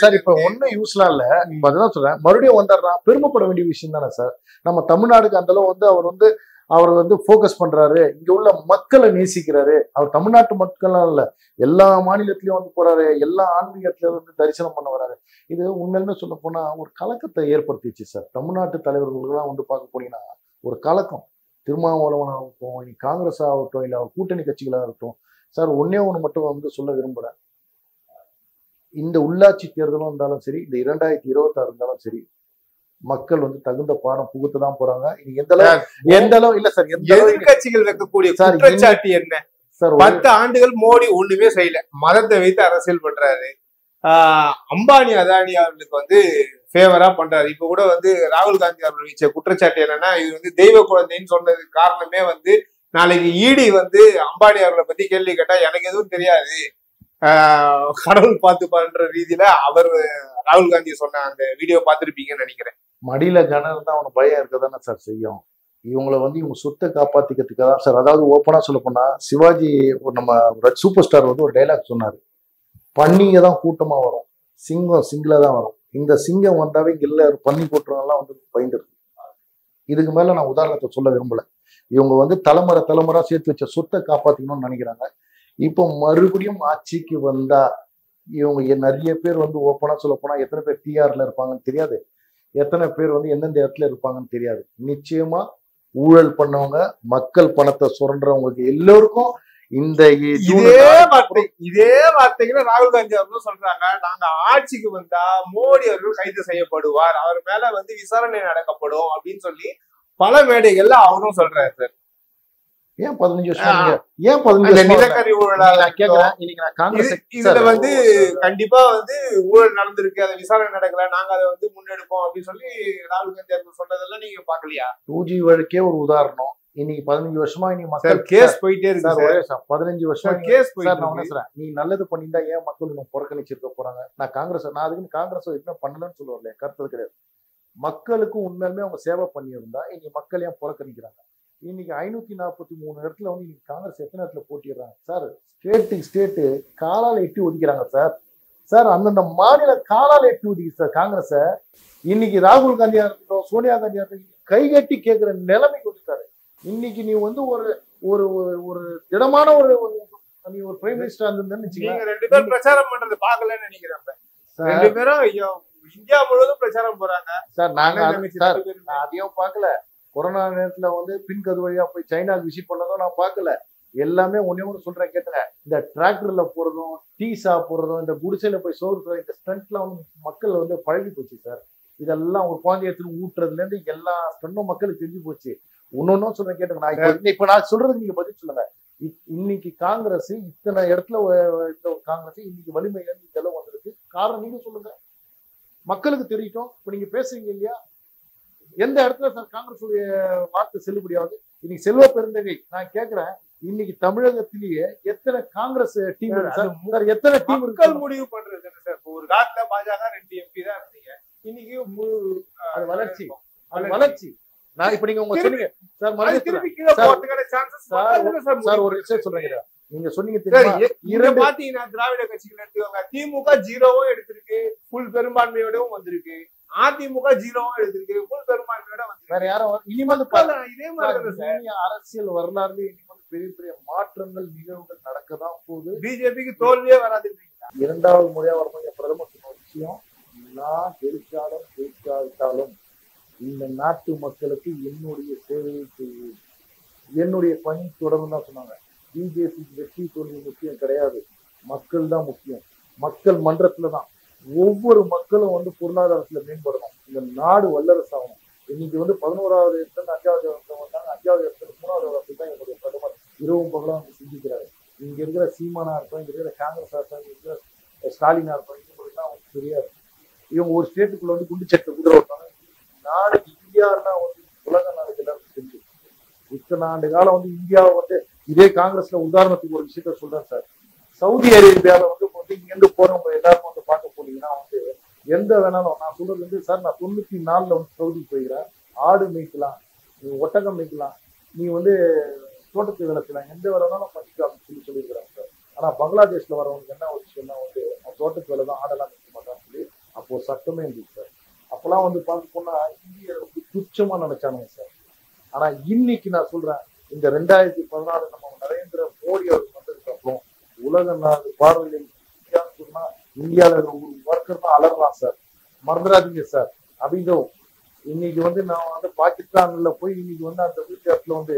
சார் இப்ப ஒன்னும் யூஸ்லாம் இல்ல. அதுதான் சொல்றேன், மறுபடியும் வந்தாருன்னா பெருமைப்பட வேண்டிய விஷயம் தானே சார். நம்ம தமிழ்நாடுக்கு அந்த அளவு வந்து அவர் வந்து போக்கஸ் பண்றாரு, இங்க உள்ள மக்களை நேசிக்கிறாரு. அவர் தமிழ்நாட்டு மக்கள்லாம் இல்ல, எல்லா மாநிலத்திலயும் வந்து போறாரு, எல்லா ஆன்மீகத்தில வந்து தரிசனம் பண்ண வராரு. இது உண்மையிலுமே சொல்ல போனா ஒரு கலக்கத்தை ஏற்படுத்திச்சு சார். தமிழ்நாட்டு தலைவர்களுக்கெல்லாம் வந்து பார்க்க போனீங்கன்னா ஒரு கலக்கம். திருமாவளவன் ஆகட்டும், இனி காங்கிரஸ் ஆகட்டும், இல்ல அவர் கூட்டணி கட்சிகளாக இருக்கட்டும் சார், ஒன்னே ஒண்ணு மட்டும் வந்து சொல்ல விரும்புறேன். இந்த உள்ளாட்சி தேர்தலும் இருந்தாலும் சரி, இந்த 2026 இருந்தாலும் சரி, மக்கள் வந்து தகுந்த பாடம் புகுத்ததான் போறாங்க. இது எந்த அளவு இல்ல சார், எதிர்கட்சிகள் வைக்கக்கூடிய குற்றச்சாட்டு என்ன சார்? 10 ஆண்டுகள் மோடி ஒண்ணுமே செய்யல, மதத்தை வைத்து அரசியல் பண்றாரு. அம்பானி அதானி அவர்களுக்கு வந்து ஃபேவரா பண்றாரு. இப்ப கூட வந்து ராகுல் காந்தி அவர்கள் வச்ச குற்றச்சாட்டு என்னன்னா, இது வந்து தெய்வ குழந்தைன்னு சொன்னதுக்கு காரணமே வந்து நாளைக்கு இடி வந்து அம்பானி அவர்களை பத்தி கேள்வி கேட்டா எனக்கு எதுவும் தெரியாது, கடவுள் பார்த்துப்பாருன்ற ரீதியில அவர் ராகுல் காந்தி சொன்ன அந்த வீடியோ பார்த்திருப்பீங்கன்னு நினைக்கிறேன். மடியில கனம் இருந்தா அவனுக்கு பயம் இருக்கதானே சார் செய்யும். இவங்களை வந்து இவங்க சொத்தை காப்பாத்திக்கிறதுக்கு தான் சார். அதாவது ஓப்பனா சொல்ல போனா சிவாஜி நம்ம சூப்பர் ஸ்டார் வந்து ஒரு டைலாக் சொன்னாரு, பன்னிங்க தான் கூட்டமா வரும், சிங்கம் சிங்கிளா தான் வரும். இந்த சிங்கம் வந்தாவே இல்ல பன்னி கூட்டுறவங்கலாம் வந்து பயந்துருக்கு. இதுக்கு மேல நான் உதாரணத்தை சொல்ல விரும்பல. இவங்க வந்து தலைமுறை சேர்த்து வச்ச சொத்தை காப்பாத்திக்கணும்னு நினைக்கிறாங்க. இப்போ மறுபடியும் ஆட்சிக்கு வந்தா இவங்க நிறைய பேர் வந்து ஓப்பனா சொல்ல போனா எத்தனை பேர் டிஆர்ல இருப்பாங்கன்னு தெரியாது, எத்தனை பேர் வந்து எந்தெந்த இடத்துல இருப்பாங்கன்னு தெரியாது. நிச்சயமா ஊழல் பண்ணவங்க, மக்கள் பணத்தை சுரண்டுறவங்களுக்கு எல்லோருக்கும் இந்த இதே வார்த்தைகளை ராகுல் காந்தி அவர்களும் சொல்றாங்க. நாங்க ஆட்சிக்கு வந்தா மோடி அவர்கள் கைது செய்யப்படுவார், அவர் மேல வந்து விசாரணை நடக்கப்படும் அப்படின்னு சொல்லி பல மேடைகள்ல அவரும் சொல்றாரு சார். ஏன் 15 வருஷம் ஏன் 15 நிலக்கரி ஊழல் கேக்குறேன். இன்னைக்கு நான் காங்கிரஸ் இதுல வந்து கண்டிப்பா வந்து ஊழல் நடந்திருக்கு, அதை விசாரணை நடக்கல, நாங்க அதை வந்து முன்னெடுப்போம் அப்படின்னு சொல்லி ராகுல் காந்தி அவர்கள் சொன்னதெல்லாம் நீங்க பாக்கலையா? 2G வழக்கே ஒரு உதாரணம். இன்னைக்கு 15 வருஷமா இன்னைக்கு மக்கள் கேஸ் போயிட்டே இருக்கு. 15 வருஷம் கேஸ் நீ நல்லது பண்ணியிருந்தா ஏன் மக்கள் இன்னும் புறக்கணிச்சிருக்க போறாங்க? நான் அதுக்குன்னு காங்கிரஸ் என்ன பண்ணலன்னு சொல்லுவார்ல, கருத்து கிடையாது. மக்களுக்கு உண்மையுமே அவங்க சேவை பண்ணியிருந்தா இன்னைக்கு மக்கள் ஏன் புறக்கணிக்கிறாங்க? இன்னைக்கு 543 இடத்துல வந்து இன்னைக்கு காங்கிரஸ் எத்தனை இடத்துல போட்டிடுறாங்க சார்? ஸ்டேட்டு காலால எட்டி ஒதுக்கிறாங்க சார். அந்தந்த மாநில காலால எட்டி ஒதுக்கி சார் காங்கிரஸ. இன்னைக்கு ராகுல் காந்தியா இருக்கட்டும், சோனியா காந்தியா இருக்கட்டும், கைகட்டி கேட்கிற நிலைமைக்கு வந்துட்டாரு. இன்னைக்கு நீ வந்து ஒரு ஒரு ஒரு திடமான நீ ஒரு பிரைம் மினிஸ்டர் இருந்தேன்னு ரெண்டு பேரும் பிரச்சாரம் பண்றது பாக்கலன்னு நினைக்கிறேன். ரெண்டு பேரும் இந்தியா முழுவதும் பிரச்சாரம் போறாங்க சார். நான் அதையும் பார்க்கல. கொரோனா நேரத்துல வந்து பின்கது வழியா போய் சைனாக்கு விசிட் பண்ணதும் நான் பார்க்கல. எல்லாமே ஒன்னே ஒன்று சொல்றேன் கேட்டுங்க. இந்த டிராக்டர்ல போறதும், டீ சாப்பிடுறதும், இந்த குடிசையில போய் சோறு, இந்த ஸ்டண்ட்லாம் வந்து மக்கள் வந்து பழகி போச்சு சார். இதெல்லாம் ஒரு குழந்தைய எடுத்து ஊட்டுறதுல இருந்து எல்லா ஸ்டண்டும் மக்களுக்கு தெரிஞ்சு போச்சு. ஒன்னொன்னும் சொல்றேன் கேட்டுங்க. நான் இப்ப நான் சொல்றதுக்கு நீங்க பதில் சொல்லுங்க. இன்னைக்கு காங்கிரஸ் இத்தனை இடத்துல காங்கிரஸ் இன்னைக்கு வலிமையில இருந்து இந்த அளவு வந்திருக்கு. காரணம் நீங்க சொல்லுங்க, மக்களுக்கு தெரியட்டும். இப்ப நீங்க பேசுறீங்க இல்லையா, எந்த இடத்துல சார் காங்கிரஸ் வார்த்தை செல்லுபடியாவது? இன்னைக்கு செல்வ பெருந்தகை நான் கேட்கிறேன், இன்னைக்கு தமிழகத்திலேயே எத்தனை காங்கிரஸ் டீம் சார்? எத்தனை டீம் மக்கள் முடிவு பண்றது சார்? ஒரு காலத்துல பாஜக 2 MP தான் இருந்தீங்க, இன்னைக்கு அது வளர்ச்சி, அது வளர்ச்சி. நான் இப்ப நீங்க உங்க சொன்னீங்க சார், சார் ஒரு விஷயம் சொல்றீங்க. நீங்க சொன்னீங்க பாத்தீங்கன்னா திராவிட கட்சிகள் எடுத்துக்கோங்க, திமுக 0வும் எடுத்திருக்கு, ஃபுல் பெரும்பான்மையோடவும் வந்திருக்கு. அதிமுக 0வும் எடுத்திருக்கு, ஃபுல் பெரும்பான்மையோட வந்து வேற யாரும் இனிமேல் இதே மாதிரி அரசியல் வரலாறுல இனிமேல் பெரிய பெரிய மாற்றங்கள் நிகழ்வுகள் நடக்கதான் போகுது. பிஜேபிக்கு தோல்வியே வராது. 2வது முறையா வரணும் பிரதமர் சொன்ன விஷயம், நான் ஜெயிச்சாலும் இந்த நாட்டு மக்களுக்கு என்னுடைய சேவையை செய்வேன், என்னுடைய பணி தொடரும் தான் சொன்னாங்க. பிஜேபிக்கு வெற்றி தோல்வி முக்கியம் கிடையாது, மக்கள் தான் முக்கியம். மக்கள் மன்றத்துல தான் ஒவ்வொரு மக்களும் வந்து பொருளாதாரத்துல மேம்படணும், இந்த நாடு வல்லரசு ஆகணும். இன்னைக்கு வந்து 11வது இடத்துல 5வது இடத்துல வந்தாங்க, 5வது இடத்துல 3வது இடத்துல தான் என்னுடைய பிரதமர் இரவும் பகலும் வந்து சிந்திக்கிறாரு. இங்க இருக்கிற சீமானா இருக்கும், இங்க இருக்கிற காங்கிரஸ் இருக்கும், இங்க இருக்கிற ஸ்டாலினா இருக்கும், இவங்களுக்குலாம் வந்து தெரியாது. இவங்க ஒரு ஸ்டேட்டுக்குள்ள வந்து குண்டு சட்டை குதிரை ஓட்டாங்க. நாடு இந்தியான்னா வந்து உலக நாடுகள் எல்லாருக்கும் தெரிஞ்சு. இத்தனை ஆண்டு காலம் வந்து இந்தியாவை வந்து இதே காங்கிரஸ்ல உதாரணத்துக்கு ஒரு விஷயத்த சொல்றேன் சார். சவுதி அரேபியாவில் வந்து இங்க இருந்து போறவங்க எல்லாரும் வந்து பார்க்க போனீங்கன்னா வந்து எந்த வேணாலும், நான் சொல்றது வந்து சார், நான் 94ல் வந்து சவுதி போய்கிறேன். ஆடு மேய்க்கலாம், நீ ஒட்டகம் மேய்க்கலாம், நீ வந்து தோட்டத்தை விளக்கலாம், எந்த வேலைனாலும் பண்ணிக்கலாம் சொல்லியிருக்கிறாங்க சார். ஆனா பங்களாதேஷ்ல வரவங்களுக்கு என்ன ஒரு விஷயம்னா வந்து தோட்டத்து வேலை தான், ஆடெல்லாம் மேய்க்க மாட்டான்னு சொல்லி அப்போ சட்டமே இருந்துச்சு சார். அப்பெல்லாம் வந்து பார்க்க போனா இந்திய வந்து துச்சமா நினைச்சானுங்க சார். ஆனா இன்னைக்கு நான் சொல்றேன், இந்த 2014 நம்ம நரேந்திர மோடி அவர்கள் வந்ததுக்கு அப்புறம் உலக நாடு பார்வையில் இந்தியான்னு சொன்னா இந்தியாவில ஒரு ஒர்க்கர் தான் அலறலாம் சார், மறந்துடாதீங்க சார். அப்படிதோ இன்னைக்கு வந்து நான் வந்து பாகிஸ்தான்ல போய் இன்னைக்கு வந்து அந்த வீட்டு வந்து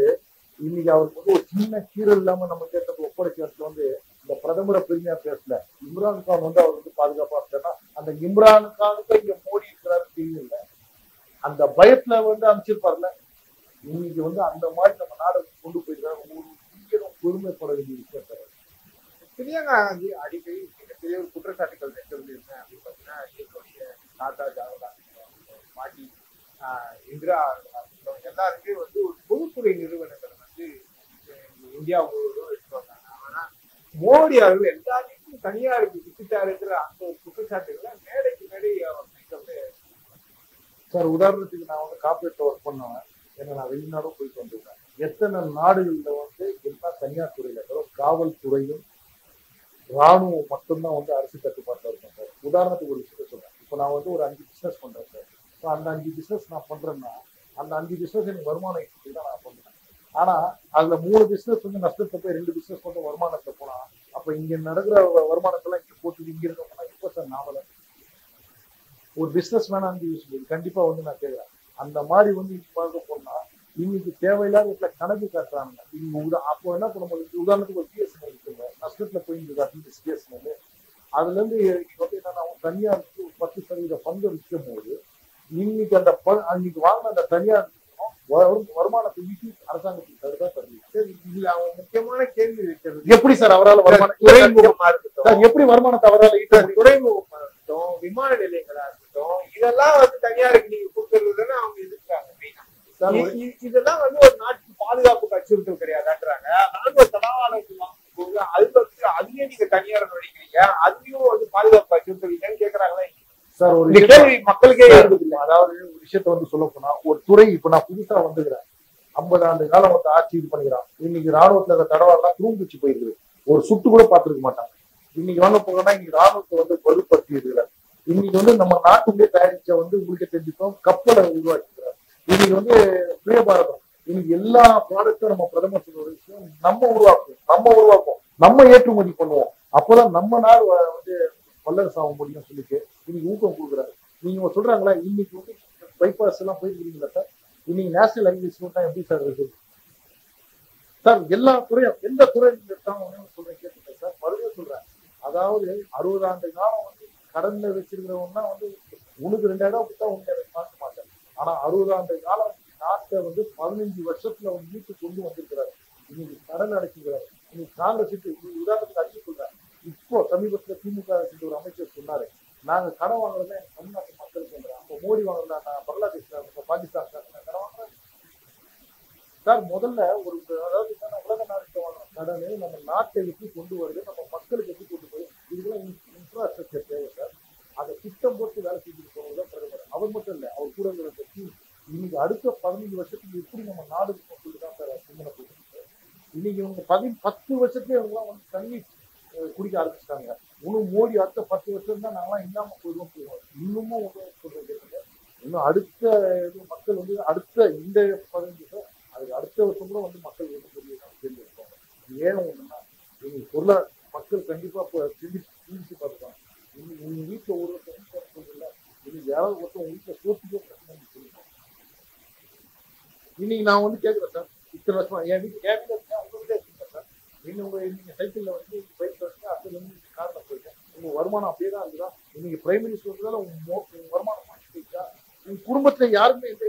இன்னைக்கு அவருக்கு வந்து ஒரு சின்ன கீரல் இல்லாம நம்ம கேட்ட ஒப்படைச்ச இடத்துல வந்து இந்த பிரதமரை பெருமையா பேசல, இம்ரான்கான் வந்து அவர் வந்து பாதுகாப்பா இருக்காருன்னா அந்த இம்ரான்கானுக்கு இங்க மோடி இருக்கிறாரு தெரியல, அந்த பயத்துல வந்து அமைச்சிருப்பார்ல. இன்னைக்கு வந்து அந்த மாதிரி நம்ம நாடு கொண்டு போயிருக்காரு. ஒரு இந்தியனும் பெருமைப்பட வேண்டிய விஷயம் சார். பிரியங்கா காந்தி அடிக்கடி மிகப்பெரிய ஒரு குற்றச்சாட்டுகள் வைக்கிறது என்ன அப்படின்னு பார்த்தீங்கன்னா, என்னுடைய தாத்தா ஜவஹர்லால் பாட்டி இந்திரா எல்லாருமே வந்து ஒரு பொதுத்துறை நிறுவனங்கள் வந்து இந்தியா முழுவதும் எடுத்து வந்தாங்க. ஆனா மோடி அவர்கள் எல்லாத்தையும் தனியாருக்கு விட்டுட்டாருங்கிற அந்த ஒரு குற்றச்சாட்டுகளை மேடைக்கு மேடை அவர் வைக்கிறது. சார் உதாரணத்துக்கு நான் வந்து கார்பரேட்ல ஒர்க் பண்ணுவேன், ஏன்னா நான் வெளிநாடும் போயிட்டு வந்துருக்கேன். எத்தனை நாடுகள்ல வந்து எல்லாம் தனியார் துறையில காவல்துறையும் ராணுவம் மட்டும்தான் வந்து அரசு கட்டுப்பாட்டில் இருக்கும் சார். உதாரணத்துக்கு ஒரு விஷயத்த சொல்றேன். இப்போ நான் வந்து ஒரு 5 பிசினஸ் பண்றேன் சார். இப்போ அந்த 5 பிசினஸ் நான் பண்றேன்னா அந்த 5 பிசினஸ் எனக்கு வருமானம் ஈட்டி தான் நான் பண்றேன். ஆனா அதுல 3 பிசினஸ் வந்து நஷ்டத்தை போய் 2 பிசினஸ் மட்டும் வருமானத்தை போனா அப்ப இங்க நடக்கிற வருமானத்தெல்லாம் இங்க போட்டு இங்க இருக்கோம்னா எப்போ சார் நாமல ஒரு பிசினஸ் மேனா யூஸ் பண்ணுது கண்டிப்பா வந்து நான் கேட்கிறேன். அந்த மாதிரி வந்து இப்ப பார்க்க போனா இன்னைக்கு தேவையில்லாத இடத்துல கணக்கு காட்டுறாங்க. இவங்க அப்போ என்ன பண்ண முடியும், உதாரணத்துக்கு ஒரு பிஎஸ்என்எல் இருக்குங்க, நஷ்டத்துல போய் இங்க காட்டுறது பிஎஸ்என்எல். அதுல இருந்து வந்து என்னன்னா தனியாருக்கு ஒரு 10% பங்கு விற்கும் போது இன்னைக்கு அந்த அன்னைக்கு வாங்கின அந்த தனியார் வருமானத்தை ஈட்டி அரசாங்கத்துக்கு தருதா தருது. சரி, இதுல அவன் முக்கியமான கேள்வி வைக்கிறது, எப்படி சார் அவரால் வருமானம் துறைமுகமா இருக்கட்டும், எப்படி வருமானத்தை அவரால் ஈட்ட முடியும்? துறைமுகமா இருக்கட்டும், விமான நிலையங்களா இருக்கட்டும், இதெல்லாம் வந்து தனியாருக்கு நீங்க கொடுக்கறது தானே அவங்க எதிர்க்கிறாங்க. இதெல்லாம் வந்து ஒரு நாட்டுக்கு பாதுகாப்புக்கு அச்சுறுத்தல் கிடையாதுன்றாங்க. ராணுவ தளவாளர்கள் வாங்கும் போது அதுலயே நீங்க தனியார் நுழைக்கிறீங்க, அதுலயும் வந்து பாதுகாப்பு அச்சுறுத்தல் இல்லைன்னு கேட்கறாங்களே சார். ஒரு கேள்வி மக்களுக்கே இருக்குது. அதாவது ஒரு விஷயத்த வந்து சொல்ல போனா ஒரு துறை இப்ப நான் புதுசா வந்துக்கிறேன், 50 ஆண்டு காலம் வந்து ஆட்சி இது பண்ணிக்கிறான். இன்னைக்கு ராணுவத்துல அந்த தடவாலாம் தூங்கிச்சு போயிருக்குது, ஒரு சுட்டு கூட பார்த்துருக்க மாட்டாங்க. இன்னைக்கு வாங்க போனா இன்னைக்கு ராணுவத்தை வந்து வலுப்படுத்தி இருக்கிறார். இன்னைக்கு வந்து நம்ம நாட்டுக்குள்ளே தயாரிச்ச வந்து உங்களுக்கு தெரிஞ்சுக்கோம் கப்பலை உருவாக்கிக்கிறார். இன்னைக்கு வந்து சுய பாரதம், இன்னைக்கு எல்லா ப்ராடக்டும் நம்ம பிரதமர் சொல்ற ஒரு விஷயம் நம்ம உருவாக்குவோம், நம்ம ஏற்றுமதி பண்ணுவோம். அப்போதான் நம்ம நாடு வந்து வல்லரசு ஆக முடியும் சொல்லிட்டு இன்னைக்கு ஊக்கம் கொடுக்குறாரு. நீங்க சொல்றாங்களா இன்னைக்கு வந்து பைபாஸ் எல்லாம் போயிருக்கீங்களா சார்? இன்னைக்கு நேஷனல் ஹைவேஸ் தான் எப்படி சார் இருக்கு சார்? எல்லா துறையும் எந்த துறை சொல்றேன் கேட்டுங்க சார், மறுபடியும் சொல்றேன். அதாவது 60 ஆண்டு காலம் வந்து கடன்ல வச்சிருக்கிறவங்கன்னா வந்து உனக்கு 2000 கொடுத்தா உன்னை பார்க்க மாட்டேன். ஆனா 60 ஆண்டு காலம் நாட்டை வந்து 15 வருஷத்துல வந்து மீட்டு கொண்டு வந்திருக்கிறாரு. இன்னைக்கு கடன் அடைச்சிருக்கிறாரு. இன்னைக்கு காங்கிரஸ் உதாரணத்துக்கு அடிச்சு சொல்றேன். இப்போ சமீபத்துல திமுக ஒரு அமைச்சர் சொன்னாரு, நாங்க கடன் வாங்குறதா எங்க தமிழ்நாட்டு மக்களுக்கு சொல்றேன். அப்போ மோடி வாங்குறதா நான் பங்களாதேஷ் பாகிஸ்தான் கடன் வாங்குறேன் சார். முதல்ல ஒரு அதாவது உலக நாடுகிட்ட வாங்குற கடனை நம்ம நாட்டை எப்படி கொண்டு வருது, நம்ம மக்களுக்கு எப்படி கொண்டு போய் இதுக்கெல்லாம் இன்ஃப்ராஸ்ட்ரக்சர் தேவை சார். அதை திட்டம் போட்டு வேலை செஞ்சுட்டு போறதுதான் பிரதமர். அவர் மட்டும் இல்லை, அவர் கூட இருக்கிற கட்சி இன்னைக்கு அடுத்த 15 வருஷத்துக்கு எப்படி நம்ம நாடு சொல்லிதான் சார் சிந்தனை போயிட்டு. இன்னைக்கு இவங்க 10 வருஷத்துலேயே இவங்கலாம் வந்து தண்ணி குடிக்க ஆரம்பிச்சிட்டாங்க. இன்னும் மோடி அடுத்த 10 வருஷம் தான் நாங்களாம் இல்லாம போயிடுவோம். இன்னமும் சொல்றது இன்னும் அடுத்த மக்கள் வந்து அடுத்த இந்த 15 வருஷம் அதுக்கு அடுத்த வருஷம் கூட வந்து மக்கள் வந்து பெரிய கேள்வி இருப்பாங்க. ஏன் ஒண்ணுன்னா இன்னைக்கு பொருளாதார மக்கள் கண்டிப்பா சிந்திச்சு பார்த்துப்பாங்க. உங்க வீட்டுல ஒரு வருஷம் சொல்றல, இன்னைக்கு யாராவது ஒருத்தர் உங்க வீட்டுல சோத்துக்கே பிரச்சனை சொல்லுவாங்க. இன்னைக்கு நான் வந்து கேட்கிறேன் சார், இத்தனை வருஷமா என் வீட்டுல உங்க வீட்டுல இருக்கீங்க சார், நீங்க சைக்கிள்ல வந்து பைக் வந்து அதுல இருந்து கார்ல போயிட்டேன், உங்க வருமானம் அப்படியே தான் இருக்குதா? இன்னைக்கு பிரைம் மினிஸ்டர் வந்ததால உங்க வருமானம் மாற்றி போயிட்டா? உங்க குடும்பத்துல யாருமே எந்த